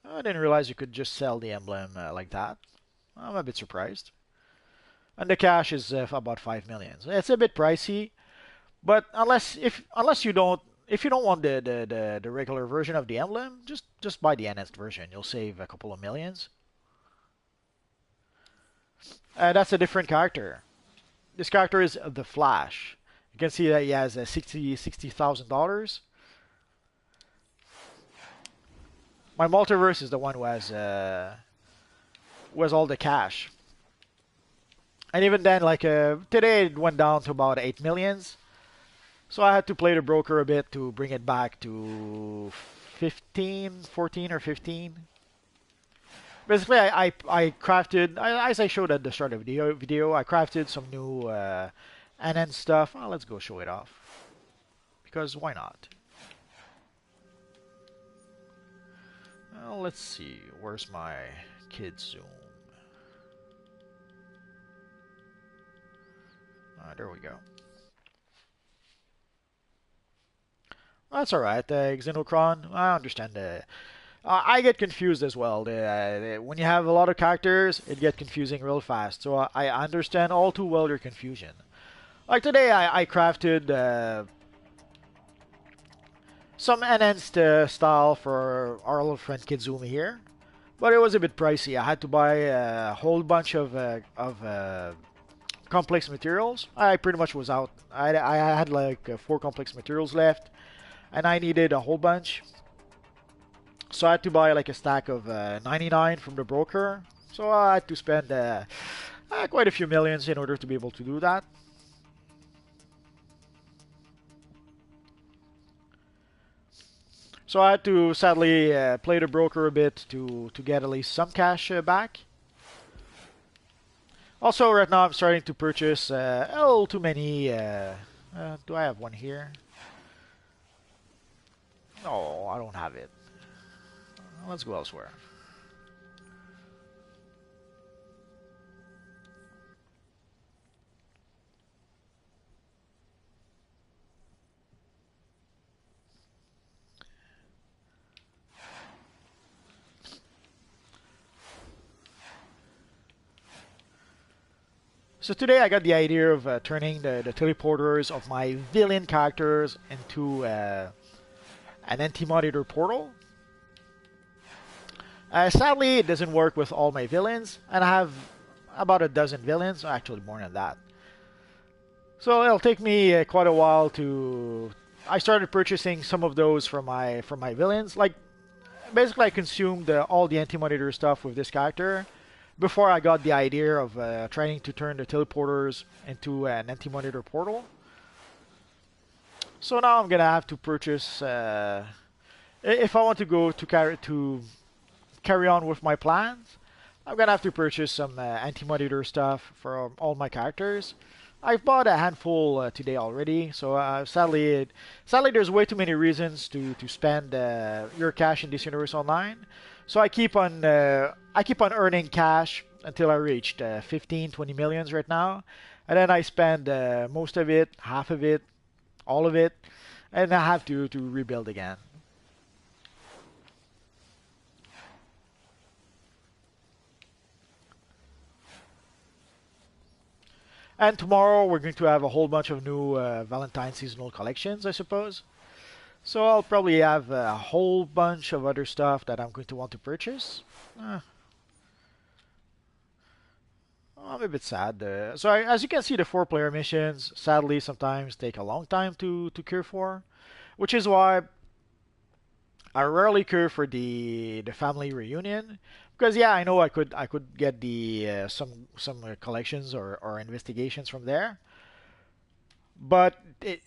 I didn't realize you could just sell the emblem like that. I'm a bit surprised. And the cash is about 5 million. So it's a bit pricey, but unless you don't if you don't want the regular version of the emblem, just buy the enhanced version. You'll save a couple of millions. That's a different character. This character is the Flash. You can see that he has $60,000. My multiverse is the one who has all the cash. And even then, like today, it went down to about 8 millions. So I had to play the broker a bit to bring it back to 15, 14 or 15. Basically, I crafted, as I showed at the start of the video, I crafted some new NN stuff. Well, let's go show it off. Because why not? Well, let's see. Where's my kid zoom? There we go. That's alright, Xenocron. I understand. I get confused as well. When you have a lot of characters, it gets confusing real fast. So I understand all too well your confusion. Like today, I crafted some enhanced style for our little friend Kizumi here, but it was a bit pricey. I had to buy a whole bunch of complex materials. I pretty much was out. I had like 4 complex materials left, and I needed a whole bunch. So I had to buy like a stack of 99 from the broker. So I had to spend quite a few millions in order to be able to do that. So I had to sadly play the broker a bit to get at least some cash back. Also, right now I'm starting to purchase a little too many. Do I have one here? No, I don't have it. Let's go elsewhere. So today I got the idea of turning the teleporters of my villain characters into an anti-monitor portal. Sadly, it doesn't work with all my villains, and I have about a dozen villains, actually more than that. So it'll take me quite a while to. I started purchasing some of those for my villains. Like basically, I consumed all the anti-monitor stuff with this character before I got the idea of trying to turn the teleporters into an anti-monitor portal. So now I'm gonna have to purchase if I want to go to carry on with my plans. I'm gonna have to purchase some anti-monitor stuff for all my characters. I've bought a handful today already, so sadly there's way too many reasons to spend your cash in this universe online. So I keep on earning cash until I reached 15, 20 millions right now, and then I spend most of it, half of it, all of it, and I have to rebuild again. And tomorrow we're going to have a whole bunch of new Valentine seasonal collections, I suppose. So I'll probably have a whole bunch of other stuff that I'm going to want to purchase. I'm a bit sad. As you can see, the four-player missions sadly sometimes take a long time to cure for, which is why I rarely cure for the family reunion. Because yeah, I know I could get the some collections or investigations from there, but it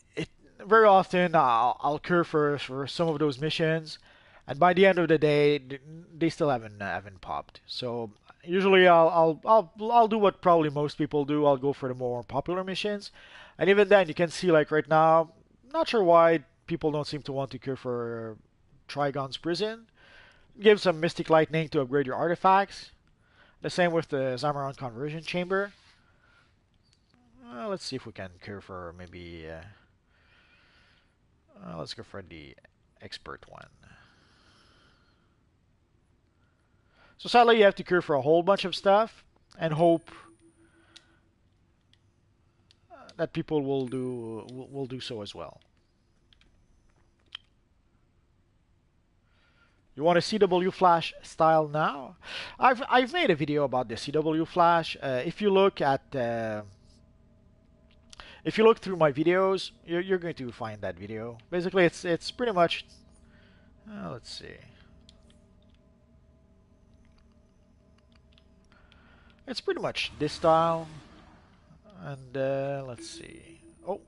very often I'll cure for some of those missions, and by the end of the day they still haven't popped. So usually I'll do what probably most people do. I'll go for the more popular missions, and even then you can see like right now, not sure why people don't seem to want to cure for Trigon's prison. Give some Mystic Lightning to upgrade your artifacts. The same with the Zamoran Conversion Chamber. Let's see if we can cure for maybe. Let's go for the Expert one. So sadly, you have to cure for a whole bunch of stuff and hope that people will do so as well. You want a CW Flash style now? I've made a video about the CW Flash. If you look through my videos, you're going to find that video. Basically, it's pretty much. Let's see. It's pretty much this style, and let's see. Oh.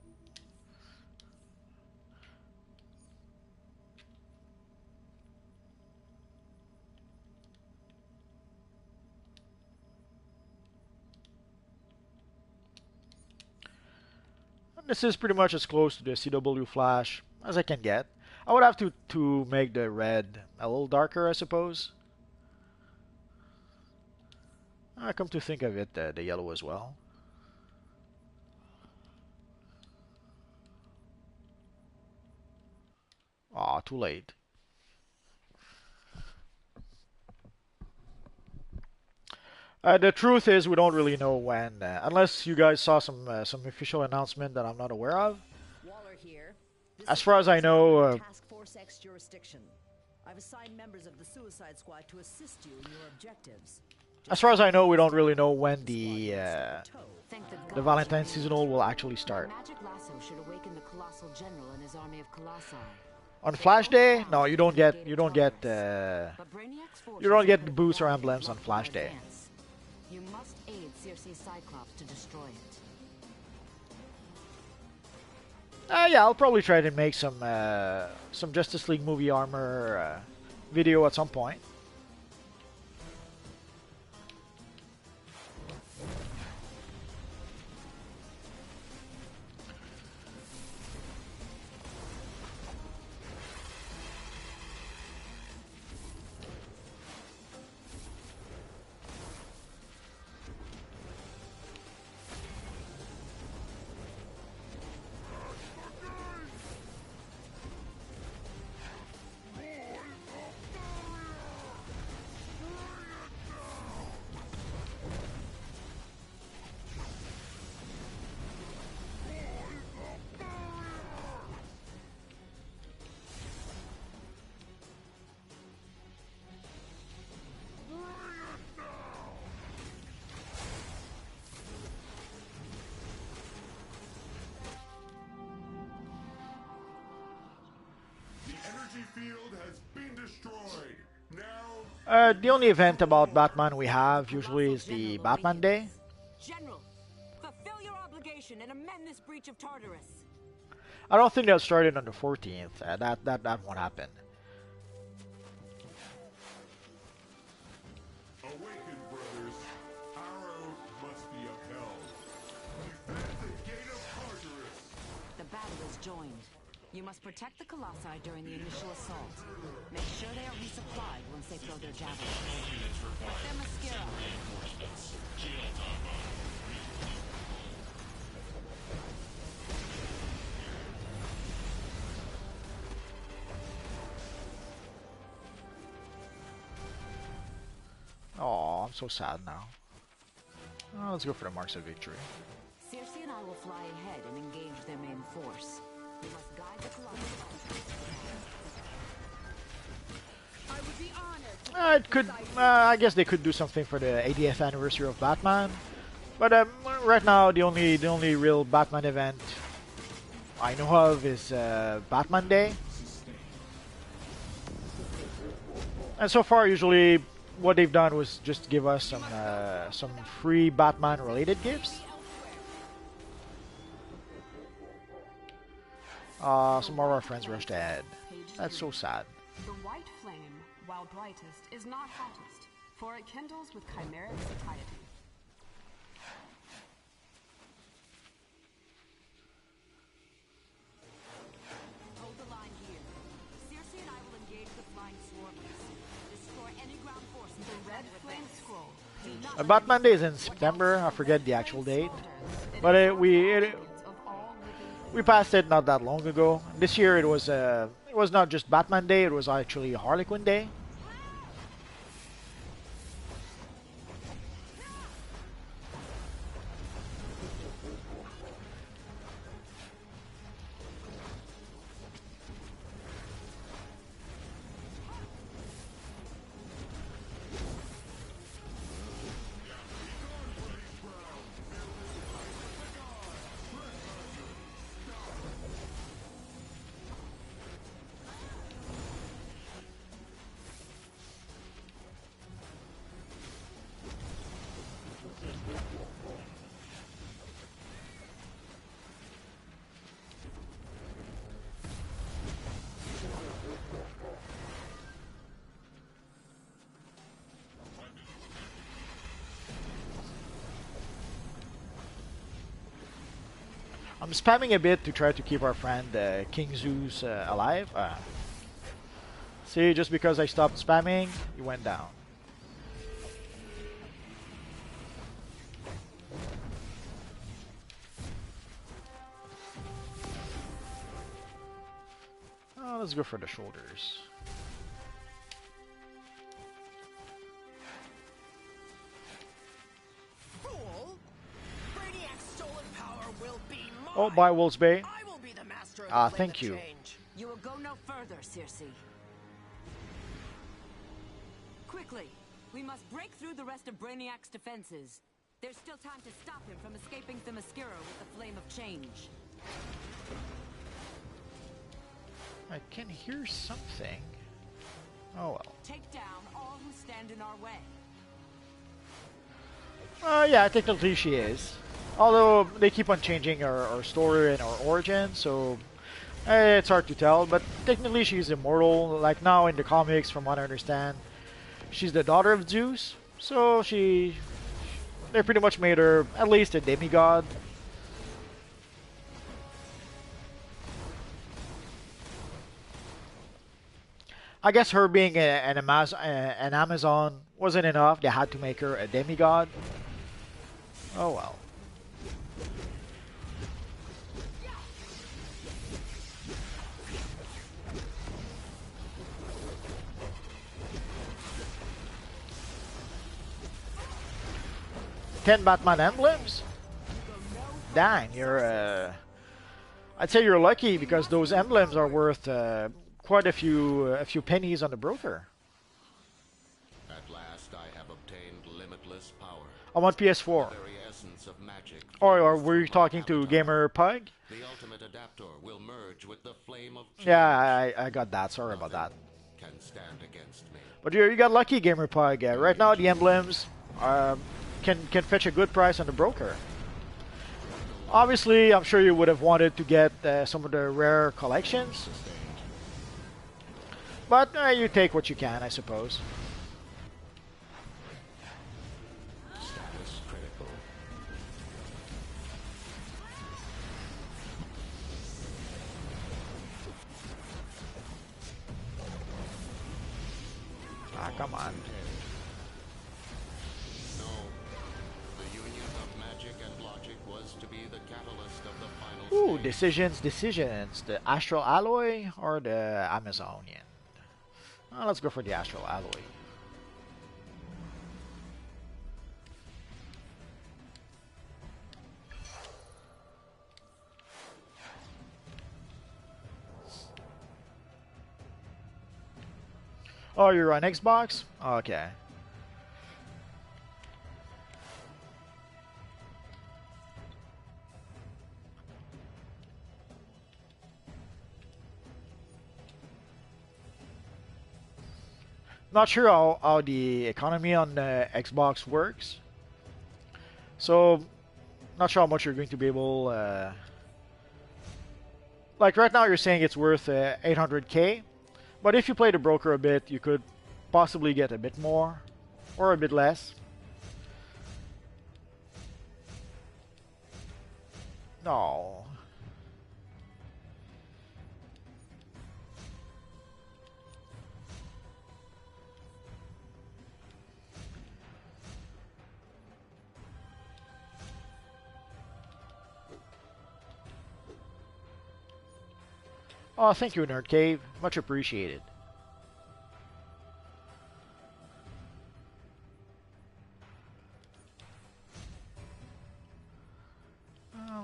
This is pretty much as close to the CW Flash as I can get. I would have to make the red a little darker, I suppose. Come to think of it, the yellow as well. Aw, too late. The truth is, we don't really know when, unless you guys saw some official announcement that I'm not aware of. Waller here. As far as I know, Task Force X jurisdiction. I've assigned members of the Suicide Squad to assist you in your objectives. as far as I know, we don't really know when the Thank the Valentine seasonal will actually The start. magic lasso should awaken the colossal general and his army of colossi. On Flash Day, no, you don't get But Brainiac's forces you don't get have boots or been emblems on blocked Flash in Day. advance. You must aid Circe's Cyclops to destroy it. Yeah, I'll probably try to make some Justice League movie armor video at some point. field has been destroyed. Now The only event about Batman we have usually is the Batman Day. General, fulfill your obligation and amend this breach of Tartarus. I don't think that started on the 14th. That won't happen. awaken, brothers. Our oath must be upheld. Defend the gate of Tartarus. The battle is joined. You must protect the Colossi during the initial assault. Make sure they are resupplied once they throw their javelins. Themyscira. Oh, I'm so sad now. Oh, let's go for the marks of victory. Circe and I will fly ahead and engage their main force. We must guide the Colossi. I would be honored. It could. I guess they could do something for the 80th anniversary of Batman. But right now, the only real Batman event I know of is Batman Day. And so far, usually what they've done was just give us some free Batman related gifts. Some of our friends rushed ahead. That's so sad. The white flame, while brightest, is not hottest, for it kindles with chimeric satiety. Hold the line here. Circe and I will engage the flying swarmers. Destroy any ground force The red flame scroll. Do not Batman Day is in September. I forget the actual date, but we passed it not that long ago. This year it was not just Batman Day. It was actually Harley Quinn Day. I'm spamming a bit to try to keep our friend King Zeus alive. See, just because I stopped spamming, he went down. Oh, let's go for the shoulders. Oh, by Wolf's Bay. Thank you. You will go no further, Circe. Quickly, we must break through the rest of Brainiac's defenses. There's still time to stop him from escaping Themyscira with the Flame of Change. I can hear something. Oh well. Take down all who stand in our way. Yeah, technically she is. Although they keep on changing our story and our origin, so it's hard to tell. But technically she's immortal. Like now in the comics, from what I understand, she's the daughter of Zeus. So they pretty much made her at least a demigod. I guess her being an Amazon wasn't enough. They had to make her a demigod. Oh well. Ten Batman emblems? Dang, I'd say you're lucky because those emblems are worth quite a few pennies on the broker. At last I have obtained limitless power. I want PS4. The very essence of magic. Or were you talking to Gamer Pug? The ultimate ultimate adapter will merge with the flame of change. Yeah, I got that. Sorry about that. Can stand against me. But you got lucky, Gamer Pug. Right now, the emblems can fetch a good price on the broker. Obviously, I'm sure you would have wanted to get some of the rare collections. But you take what you can, I suppose. Status critical. Ah, come on. No. The union of magic and logic was to be the catalyst of the final Ooh, stage. decisions. The Astral Alloy or the Amazonian? Let's go for the Astral Alloy. Oh, you're on Xbox? Okay. Not sure how the economy on the Xbox works. So, not sure how much you're going to be able... like right now you're saying it's worth 800k. But if you play the broker a bit, you could possibly get a bit more. Or a bit less. No. Oh, thank you, Nerd Cave. Much appreciated.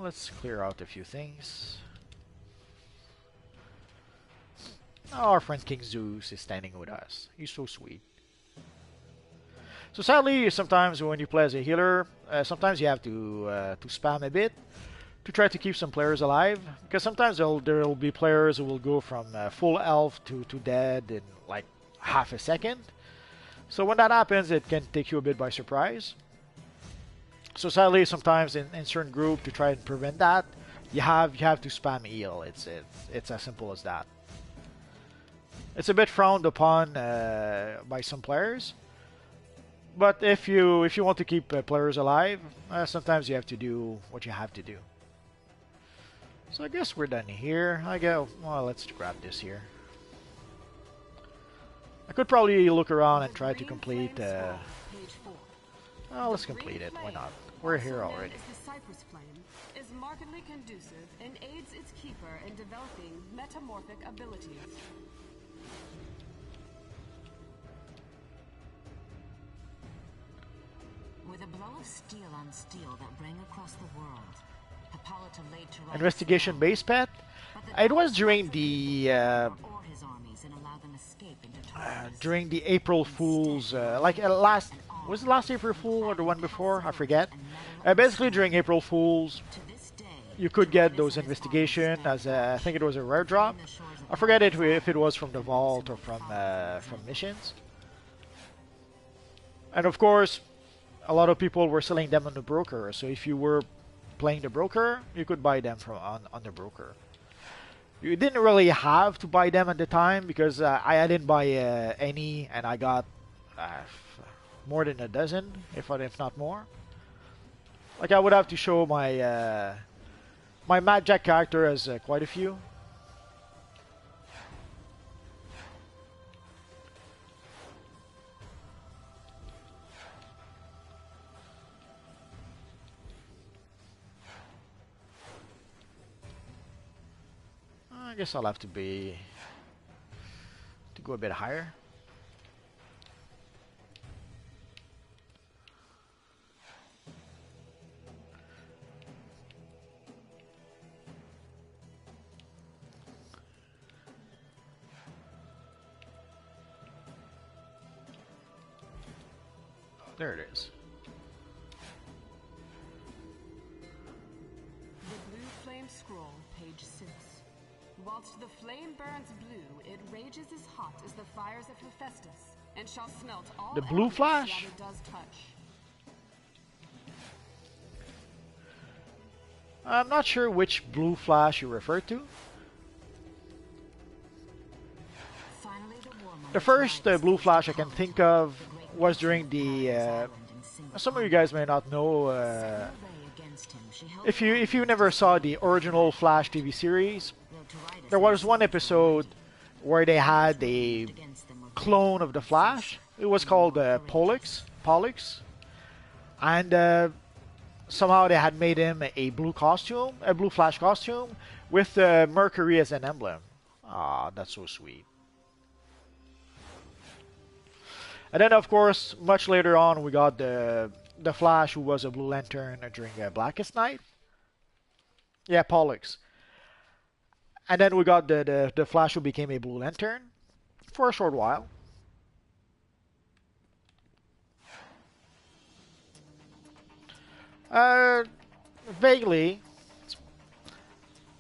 Let's clear out a few things. Oh, our friend King Zeus is standing with us. He's so sweet. So sadly, sometimes when you play as a healer, sometimes you have to spam a bit to try to keep some players alive. Because sometimes there'll be players who will go from full health to dead in like half a second. So when that happens, it can take you a bit by surprise. So sadly, sometimes in certain group to try and prevent that, you have to spam heal. It's as simple as that. It's a bit frowned upon by some players, but if you want to keep players alive, sometimes you have to do what you have to do. So I guess we're done here. Well, let's grab this here. I could probably look around and try to complete. Oh, let's complete it. Why not? We're here already. The Cypress Flame is markedly conducive and aids its keeper in developing metamorphic abilities. With a blow of steel on steel that rang across the world, Hippolyta laid to rest Investigation base pet. It was during the during the April Fools, last, was it last April Fool or the one before? I forget. Basically, during April Fools, you could get those investigation as I think it was a rare drop. I forget if it was from the vault or from missions. And of course, a lot of people were selling them on the broker. So if you were playing the broker, you could buy them from on the broker. You didn't really have to buy them at the time because I didn't buy any, and I got more than a dozen, if not more. Like I would have to show my my Mad Jack character as quite a few. I guess I'll have to go a bit higher. There it is. The Blue Flame Scroll, page age since. Whilst the flame burns blue, it rages as hot as the fires of Hephaestus, and shall smelt all The blue elements flash? that it does touch. I'm not sure which blue flash you refer to. Finally, the warmonger The first drives blue face flash to I can cold. think of The great was Western during the. Paradise Island in single Some of you combat. guys may not know. Setting a ray against him, she held If you her never arms saw to the stay original flash. Flash TV series, Though Toridas there was may one seem episode almighty, where they had the a force against them of clone great of the forces Flash. It was and called more Pollux. courageous. Pollux, and somehow they had made him a blue costume, a blue Flash costume, with Mercury as an emblem. Ah, that's so sweet. And then, of course, much later on, we got the Flash, who was a Blue Lantern during Blackest Night. Yeah, Pollux. And then we got the Flash, who became a Blue Lantern for a short while. Uh, Vaguely.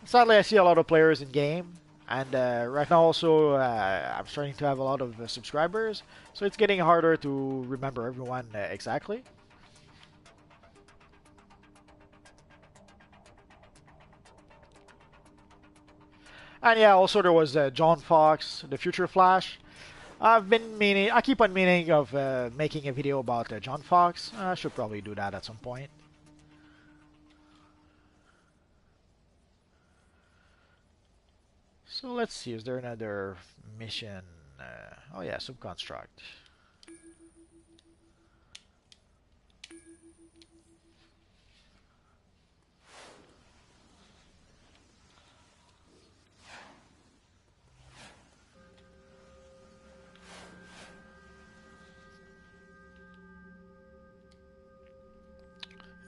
Sadly, I see a lot of players in game, and right now also I'm starting to have a lot of subscribers, so it's getting harder to remember everyone exactly. And yeah, also there was John Fox, the Future Flash. I keep on meaning of making a video about John Fox. I should probably do that at some point. So let's see, is there another mission? Oh yeah, Subconstruct.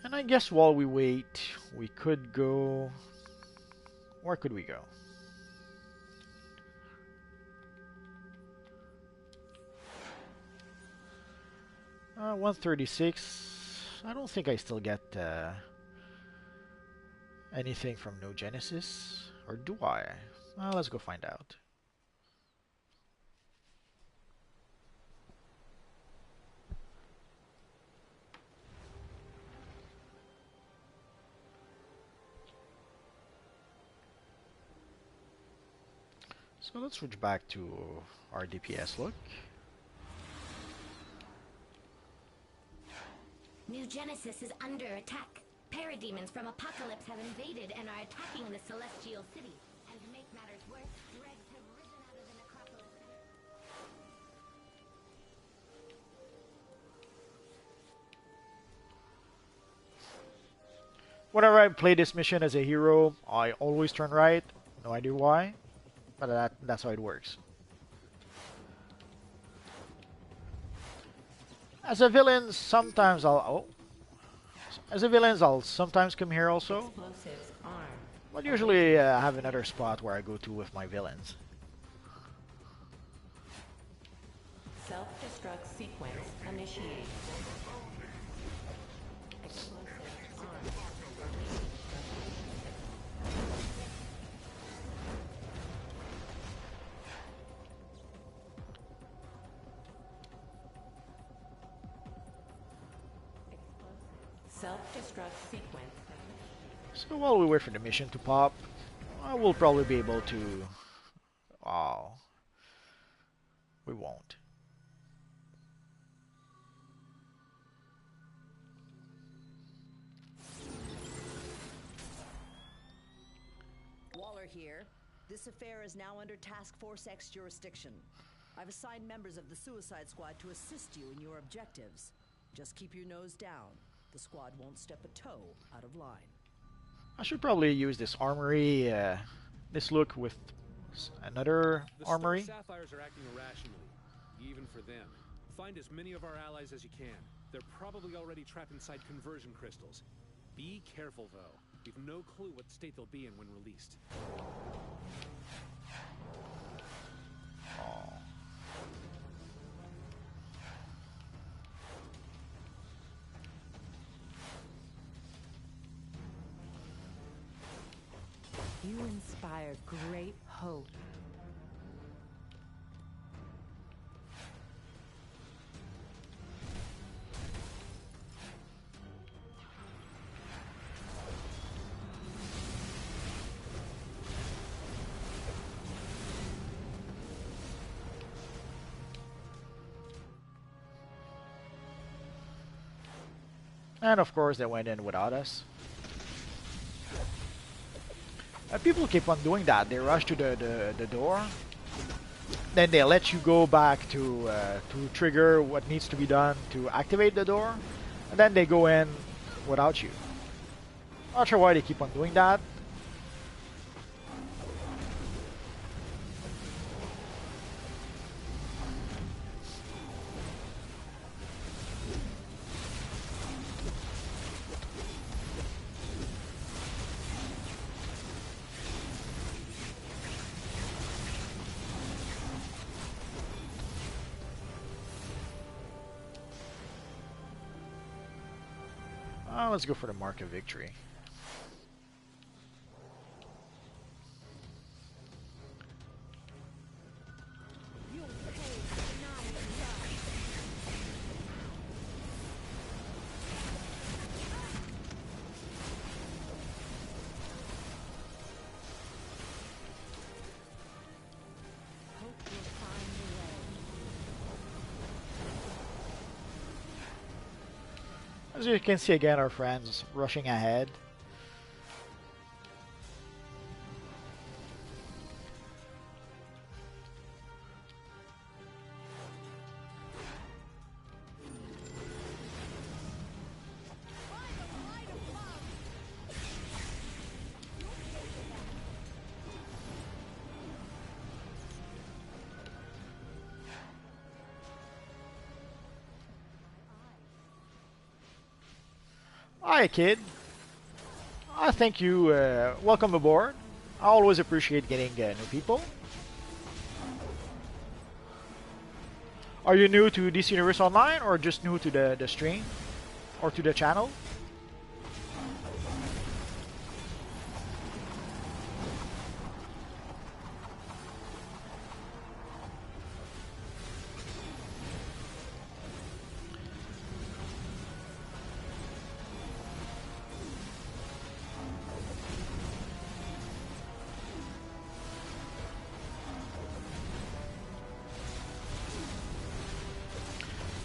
And I guess while we wait, we could go... Where could we go? 136. I don't think I still get anything from No Genesis. Or do I? Let's go find out. So let's switch back to our DPS look. New Genesis is under attack. Parademons from Apocalypse have invaded and are attacking the Celestial City. And to make matters worse, dregs have risen out of the necropolis. Whenever I play this mission as a hero, I always turn right. No idea why, but that's how it works. As a villain, sometimes As a villain, I'll sometimes come here also. Explosives armed. But usually I have another spot where I go to with my villains. Self-destruct sequence initiated. Explosives armed. Self-destruct sequence. So while we wait for the mission to pop, I will probably be able to... Oh. We won't. Waller here. This affair is now under Task Force X jurisdiction. I've assigned members of the Suicide Squad to assist you in your objectives. Just keep your nose down. The squad won't step a toe out of line. I should probably use this armory, this look with another The armory. Star Sapphires are acting irrationally, even for them. Find as many of our allies as you can. They're probably already trapped inside conversion crystals. Be careful, though. We've no clue what state they'll be in when released. Oh. You inspire great hope. And of course, they went in without us. People keep on doing that. They rush to the door. Then they let you go back to trigger what needs to be done to activate the door. And then they go in without you. Not sure why they keep on doing that. Let's go for the mark of victory. As you can see again, our friends rushing ahead. Hi, kid. Thank you. Welcome aboard. I always appreciate getting new people. Are you new to DC Universe Online or just new to the stream or to the channel?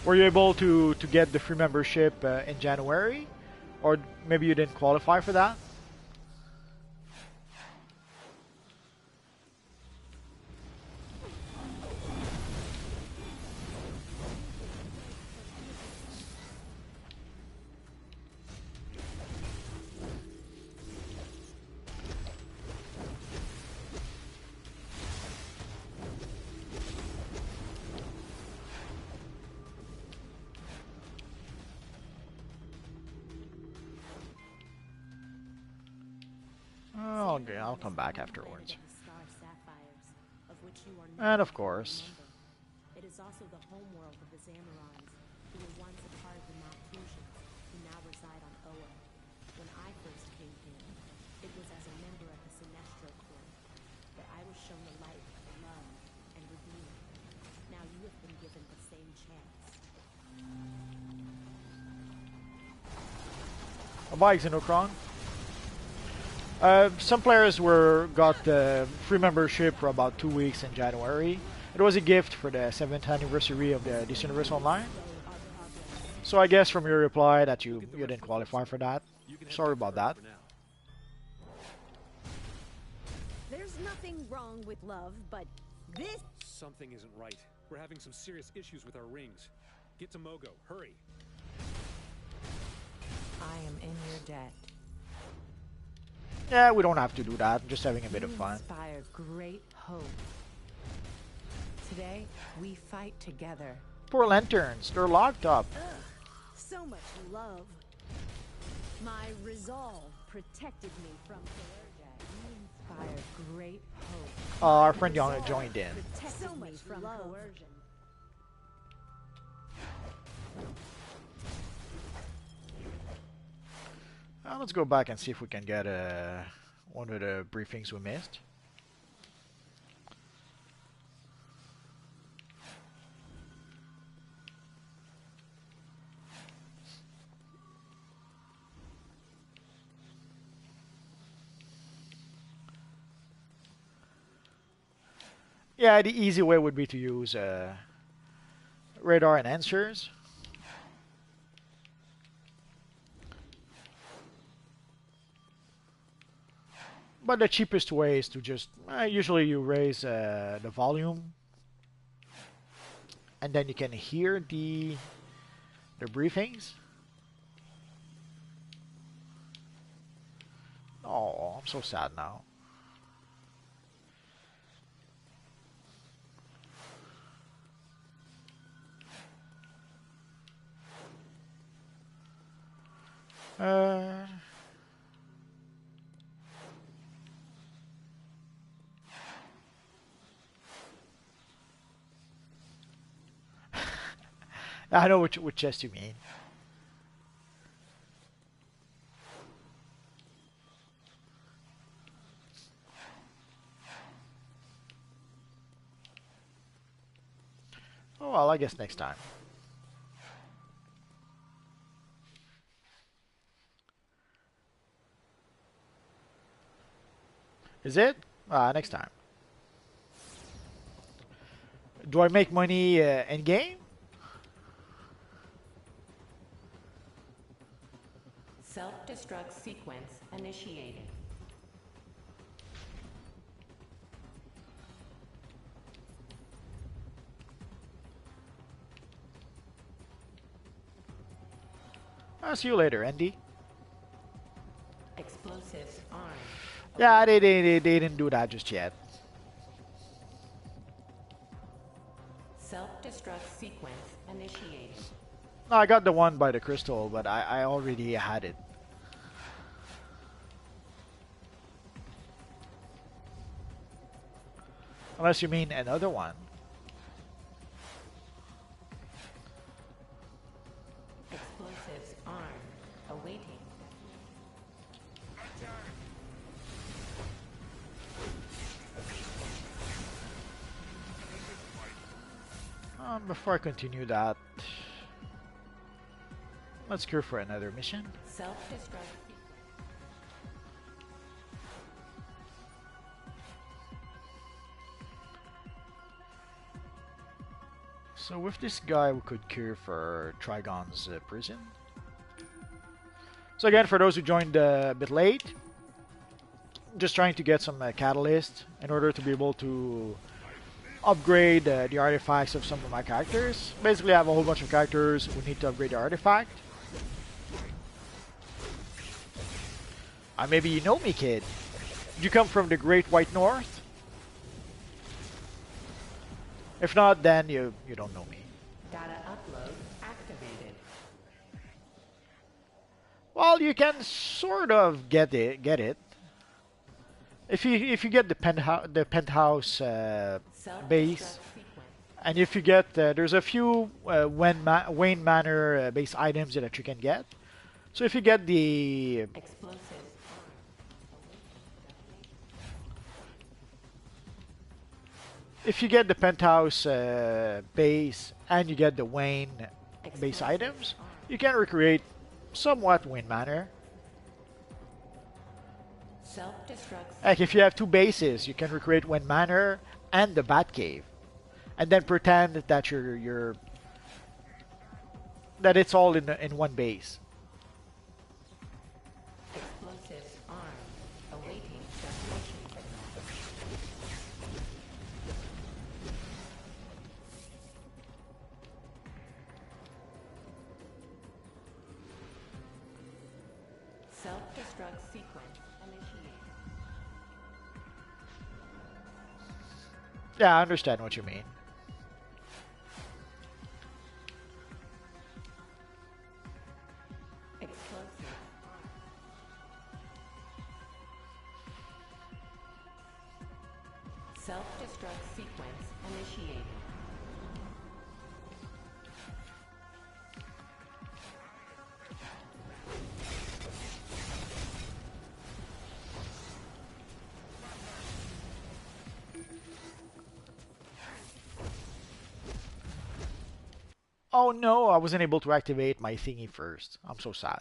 Were you able to get the free membership in January? Or maybe you didn't qualify for that? Oh, okay, I'll come back afterwards. And of course, it is also the homeworld of the Zamorons, who were once a part of the Malthusians, who now reside on Oa. When I first came here, it was as a member of the Sinestro Corps, but I was shown the light, love, and redeemed. Now you have been given the same chance. bye, Xenocron. Some players got free membership for about 2 weeks in January. It was a gift for the 7th anniversary of the DC Universe Online. So I guess from your reply that you didn't qualify for that. Sorry about that. There's nothing wrong with love, but this... Something isn't right. We're having some serious issues with our rings. Get to Mogo, hurry. I am in your debt. Yeah, we don't have to do that. I'm just having a bit of fun. Inspire great hope. Today, we fight together. Poor lanterns, they're locked up. So much love. My resolve protected me from You inspire great hope. Our friend joined in. so much from coercion. Let's go back and see if we can get One of the briefings we missed. Yeah, the easy way would be to use radar and answers. But the cheapest way is to just usually you raise the volume, and then you can hear the briefings. Oh, I'm so sad now. Uh, I know which chest you mean. Oh well, I guess next time. Is it? Next time. Do I make money in game? Self-destruct sequence initiated. I'll see you later, Andy. Explosives armed. Yeah, they didn't do that just yet. Self-destruct sequence initiated. No, I got the one by the crystal, but I already had it. Unless you mean another one. Explosives armed. Awaiting. Before I continue that, let's go for another mission. Self-destruct. So with this guy, we could cure for Trigon's prison. So again, for those who joined a bit late, just trying to get some catalyst in order to be able to upgrade the artifacts of some of my characters. Basically, I have a whole bunch of characters who need to upgrade the artifact. Maybe you know me, kid. Did you come from the Great White North? If not, then you don't know me. Data upload activated. Well, you can sort of get it. If you get the penthouse base, and if you get there's a few Wayne Manor base items that you can get. So if you get the penthouse base and you get the Wayne base items, you can recreate somewhat Wayne Manor. Like if you have two bases, you can recreate Wayne Manor and the Batcave, and then pretend that that it's all in one base. Explosives armed. Awaiting detonation signal. Self-destruct sequence initiated. Yeah, I understand what you mean. Explosives armed. Self-destruct sequence initiated. Oh no, I wasn't able to activate my thingy first. I'm so sad.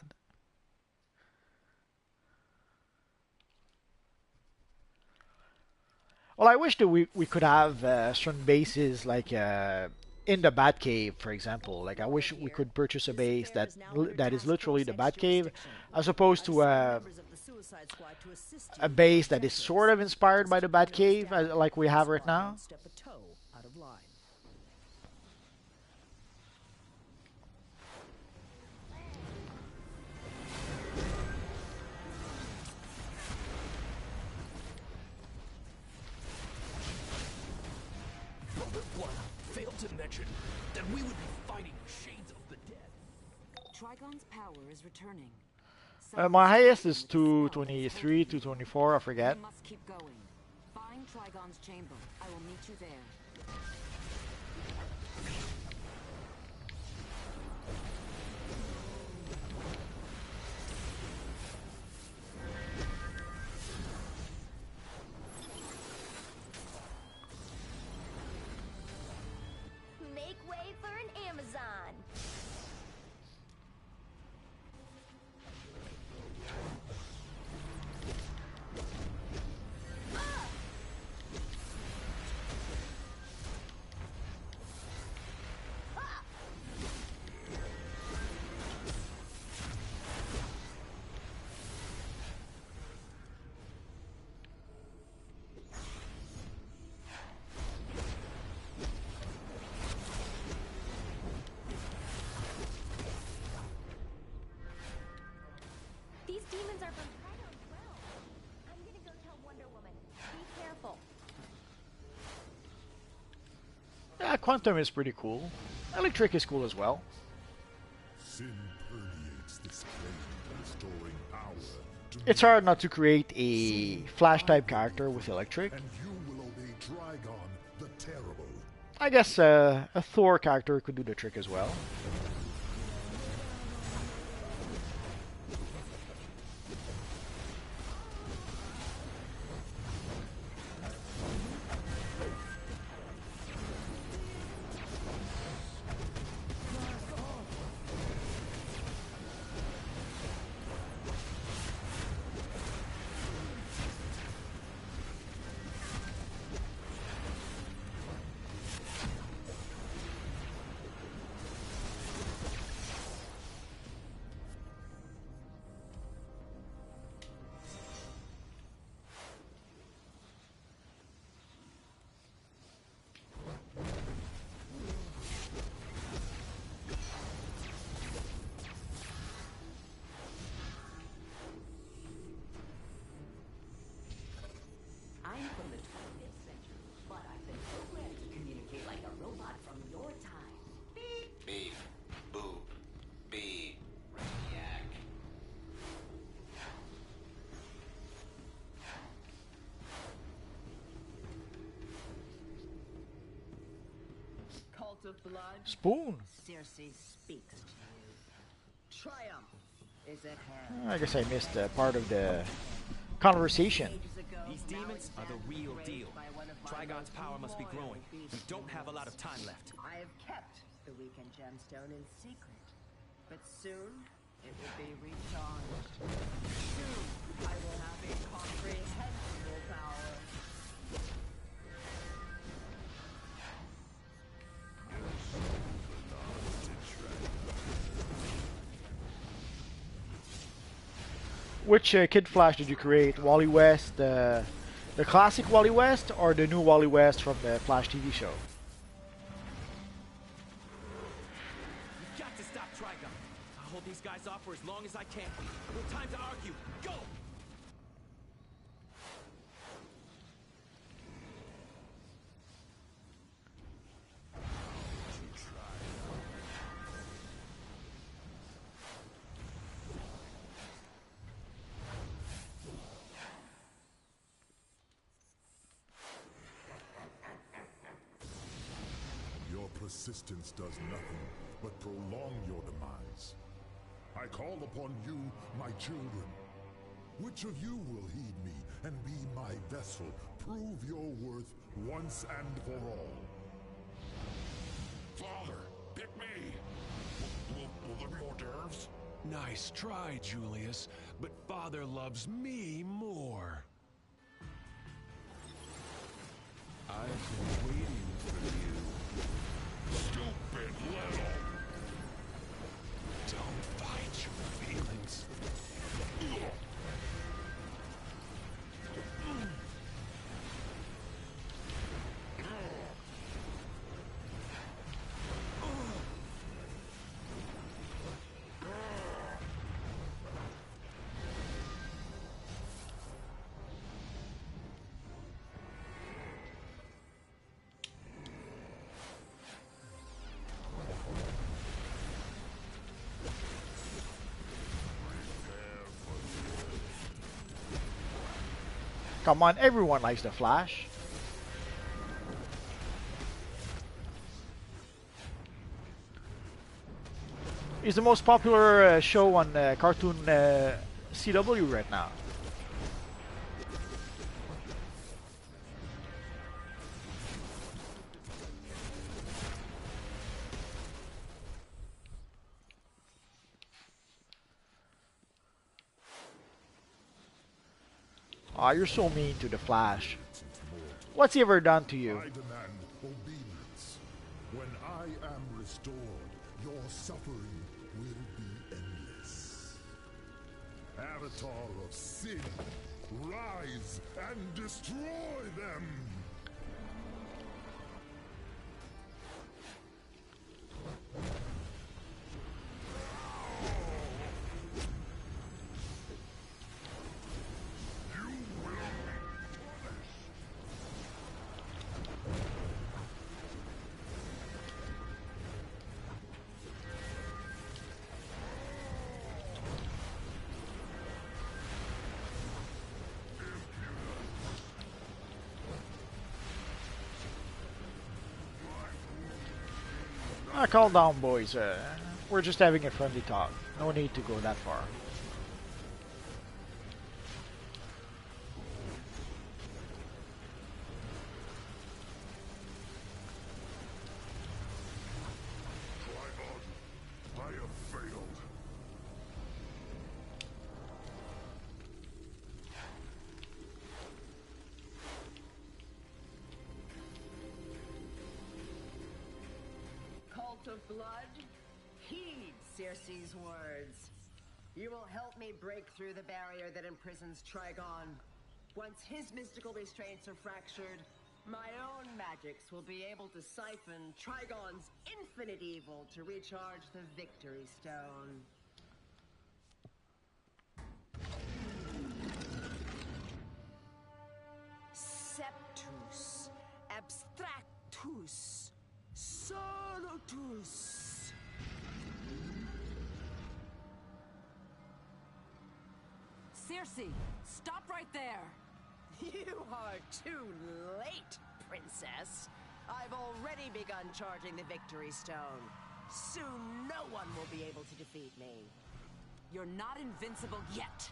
Well, I wish that we could have certain bases like in the Batcave, for example. Like I wish we could purchase a base that is literally the Batcave, as opposed to a base that is sort of inspired by the Batcave, like we have right now. Failed to mention that we would be fighting shades of the dead. Trigon's power is returning. My highest is 223, 224, I forget. We must keep going. Find Trigon's chamber. I will meet you there. Make way for an Amazon. These demons are from Trigon 12. I'm gonna go tell Wonder Woman. Be careful. Yeah, Quantum is pretty cool. Electric is cool as well. Sin permeates this plane, restoring power to It's hard not to create a Flash type character with Electric. and you will obey Trigon the Terrible. I guess a Thor character could do the trick as well. I'm from the 20th century, but I've been programmed to communicate like a robot from your time. Beep. Beep. Boop. Beep. Brainiac. Cult of blood. Spoon. Circe speaks to you. Triumph is at hand. I guess I missed part of the conversation. These demons are the real deal. Trigon's power must be growing. We don't have a lot of time left. I have kept the weakened gemstone in secret, but soon it will be recharged. Soon I will have a comprehensible power. Which Kid Flash did you create? Wally West, the classic Wally West, or the new Wally West from the Flash TV show? You've got to stop Trigon. I'll hold these guys off for as long as I can. No time to argue. Go! Your persistence does nothing but prolong your demise. I call upon you, my children. Which of you will heed me and be my vessel? Prove your worth once and for all. Father, Pick me! Will there be hors d'oeuvres? Nice try, Julius, but Father loves me more. I've been waiting for you. Stupid little! Don't fight your feelings. Come on, everyone likes the Flash. He's the most popular show on cartoon CW right now. Aw, you're so mean to the Flash. What's he ever done to you? I demand obedience. When I am restored, your suffering will be endless. Avatar of sin, rise and destroy them! Calm down, boys. We're just having a friendly talk. No need to go that far. I have failed. Cult of Blood, heed Circe's words. You will help me break through the barrier that imprisons Trigon. Once his mystical restraints are fractured, my own magics will be able to siphon Trigon's infinite evil to recharge the Victory Stone. Septus, abstractus, solutus. Circe, stop right there! You are too late, Princess. I've already begun charging the Victory Stone. Soon no one will be able to defeat me. You're not invincible yet!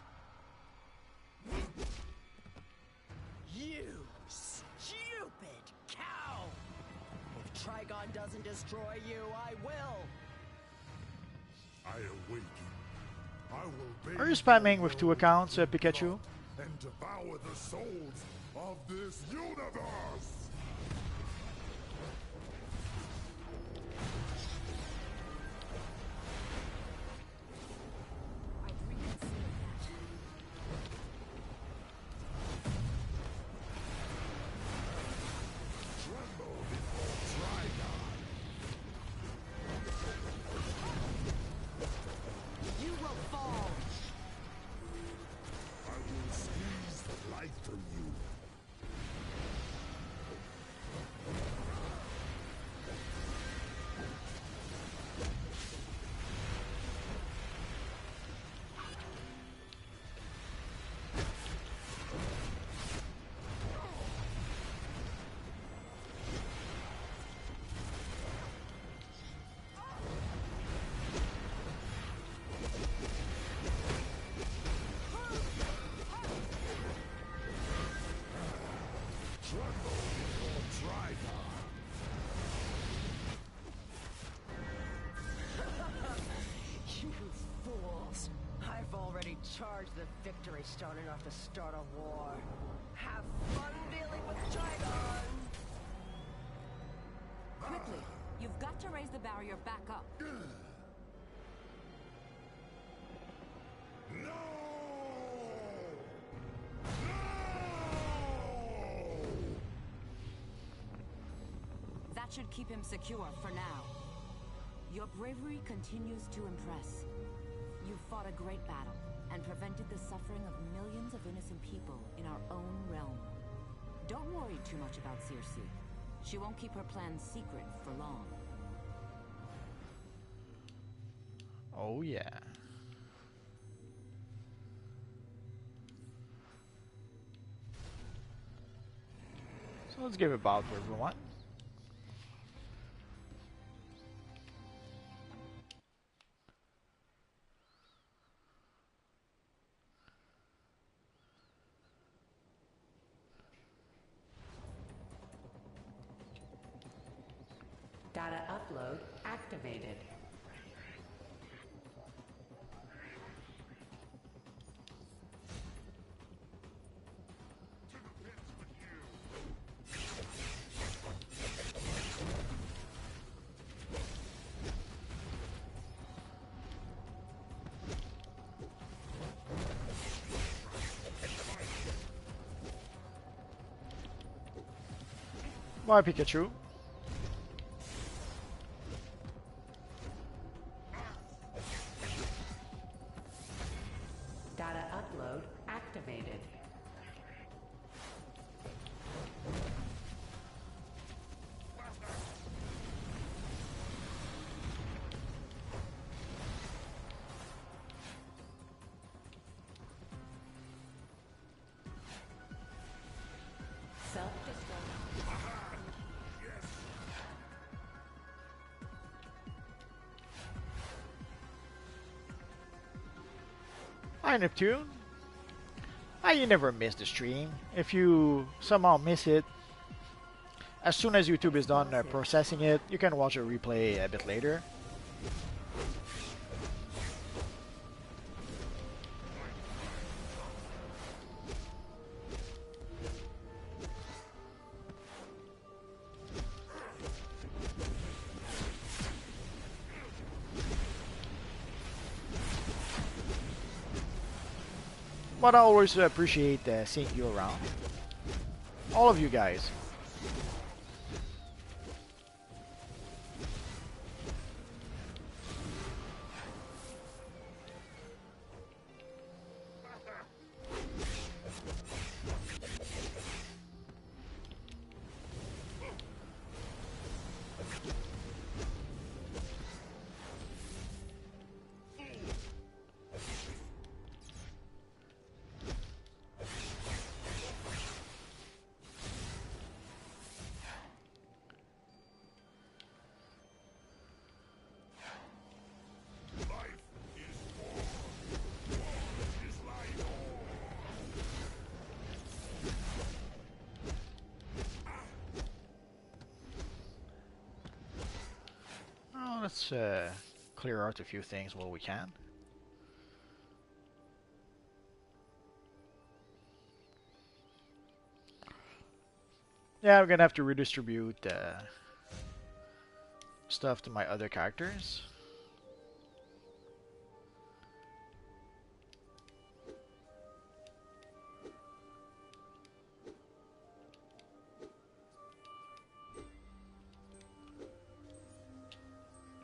You stupid cow! If Trigon doesn't destroy you, I will! I awaken. I will Are you spamming with 2 accounts, Pikachu? and devour the souls of this universe! Tremble before Trigon! You will fall! I will squeeze the life from you. Tremble before Trigon! You've already charged the victory stone enough to start a war. Have fun dealing with Trigon! Quickly, you've got to raise the barrier back up. No! That should keep him secure for now. Your bravery continues to impress. You fought a great battle and prevented the suffering of millions of innocent people in our own realm. Don't worry too much about Circe. She won't keep her plans secret for long. Oh yeah. So let's give it about where we want. Data upload activated. Bye, Pikachu. Data upload activated. Self-destruct. Hi, Neptune. You never miss the stream. If you somehow miss it, as soon as YouTube is done processing it, you can watch a replay a bit later. But I always appreciate seeing you around. All of you guys. Let's clear out a few things while we can. Yeah, I'm gonna have to redistribute stuff to my other characters.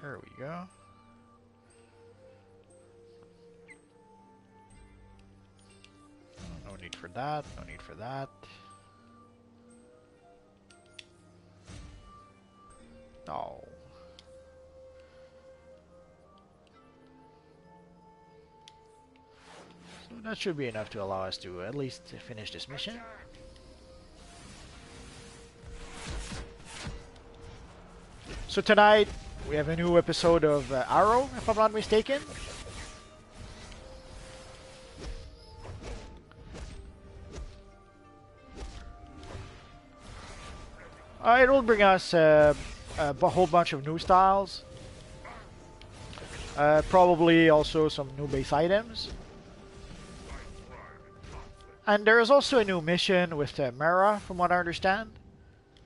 There we go. No need for that, no need for that. No. So that should be enough to allow us to at least finish this mission. So tonight, we have a new episode of Arrow, if I'm not mistaken. It will bring us a whole bunch of new styles. Probably also some new base items. And there is also a new mission with Mera, from what I understand.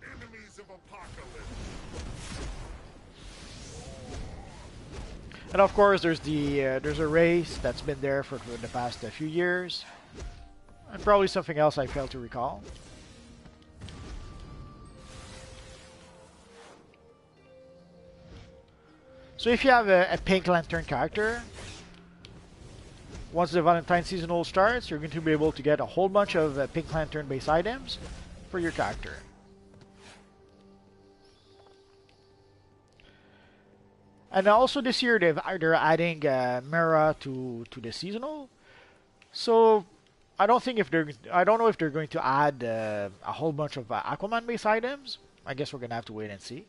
Enemies of Apocalypse. And of course, there's a race that's been there for the past few years, and probably something else I failed to recall. So if you have a Pink Lantern character, once the Valentine seasonal starts, you're going to be able to get a whole bunch of Pink Lantern base items for your character. And also this year they're adding Mera to the seasonal. So I don't know if they're going to add a whole bunch of Aquaman base items. I guess we're gonna have to wait and see.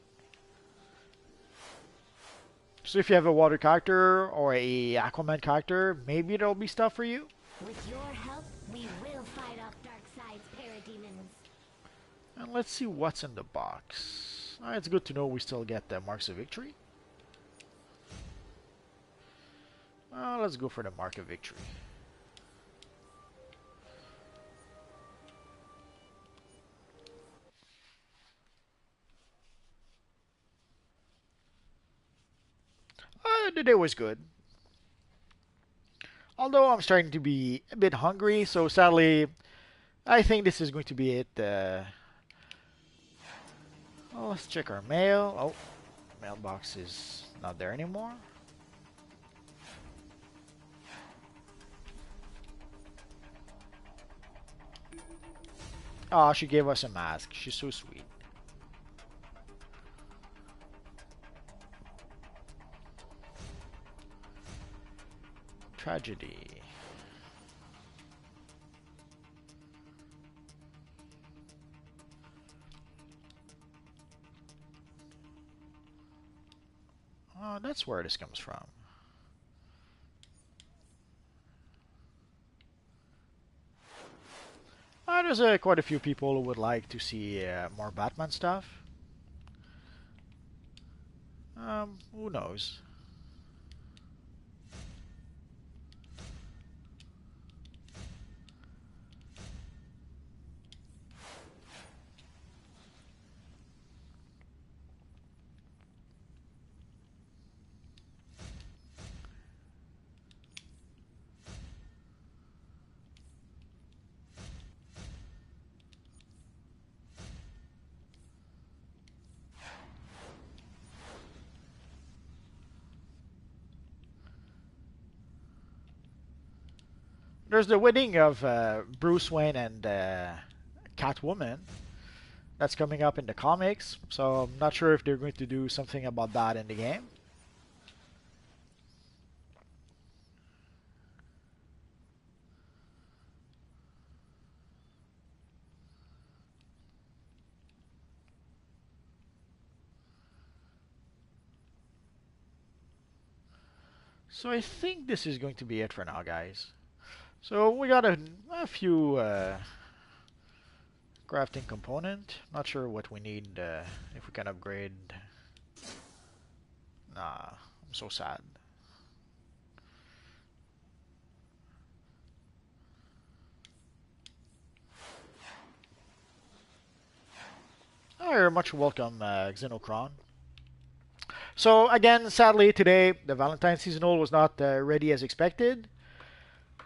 So if you have a water character or a Aquaman character, maybe there'll be stuff for you. With your help, we will fight off Darkseid's parademons. And let's see what's in the box. It's good to know we still get the Marks of Victory. Let's go for the Mark of Victory. The day was good. Although I'm starting to be a bit hungry, so sadly, I think this is going to be it. Let's check our mail. Oh, mailbox is not there anymore. Oh, she gave us a mask. She's so sweet. Tragedy. Oh, that's where this comes from. There's quite a few people who would like to see more Batman stuff. Who knows? There's the wedding of Bruce Wayne and Catwoman that's coming up in the comics, so I'm not sure if they're going to do something about that in the game. So I think this is going to be it for now, guys. So we got a few crafting component. Not sure what we need if we can upgrade. Nah, I'm so sad. Oh, you're much welcome, Xenocron. So again, sadly today the Valentine seasonal was not ready as expected.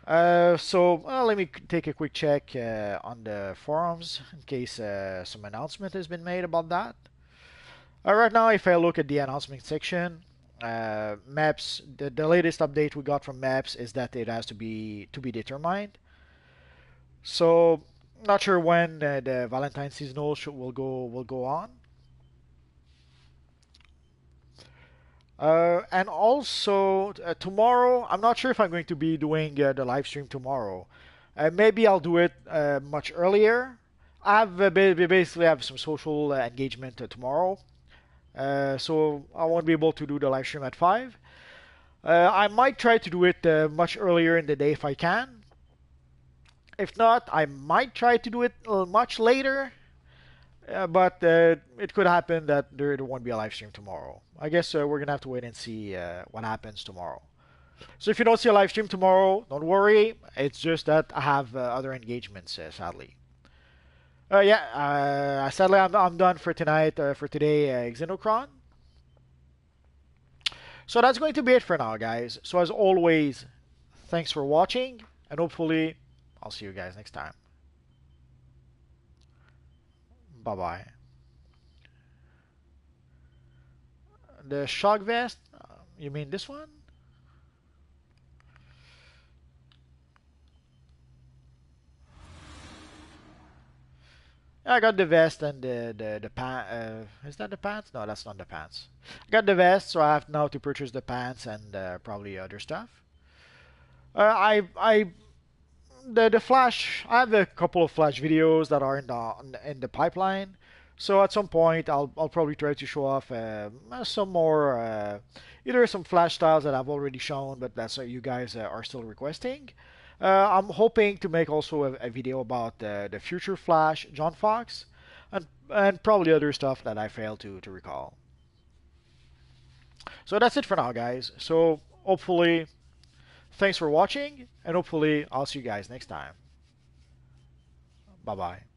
Let me take a quick check on the forums in case some announcement has been made about that. Right now, if I look at the announcement section, maps, the latest update we got from maps is that it has to be determined. So, not sure when the Valentine seasonal will go on. And also tomorrow, I'm not sure if I'm going to be doing the live stream tomorrow. Maybe I'll do it much earlier. I have basically have some social engagement tomorrow, so I won't be able to do the live stream at 5. I might try to do it much earlier in the day if I can. If not, I might try to do it much later. But it could happen that there won't be a live stream tomorrow. I guess we're gonna have to wait and see what happens tomorrow. So if you don't see a live stream tomorrow, don't worry. It's just that I have other engagements, sadly. Yeah, sadly I'm done for tonight, for today, Xenocron. So that's going to be it for now, guys. So as always, thanks for watching, and hopefully I'll see you guys next time. Bye bye. The shock vest? You mean this one? I got the vest and the pants. Is that the pants? No, that's not the pants. I got the vest, so I have now to purchase the pants and probably other stuff. I the Flash. I have a couple of Flash videos that are in the pipeline. So at some point, I'll probably try to show off some more, either some Flash styles that I've already shown, but that's you guys are still requesting. I'm hoping to make also a video about the future Flash, John Fox, and probably other stuff that I failed to recall. So that's it for now, guys. So hopefully, thanks for watching, and hopefully I'll see you guys next time. Bye bye.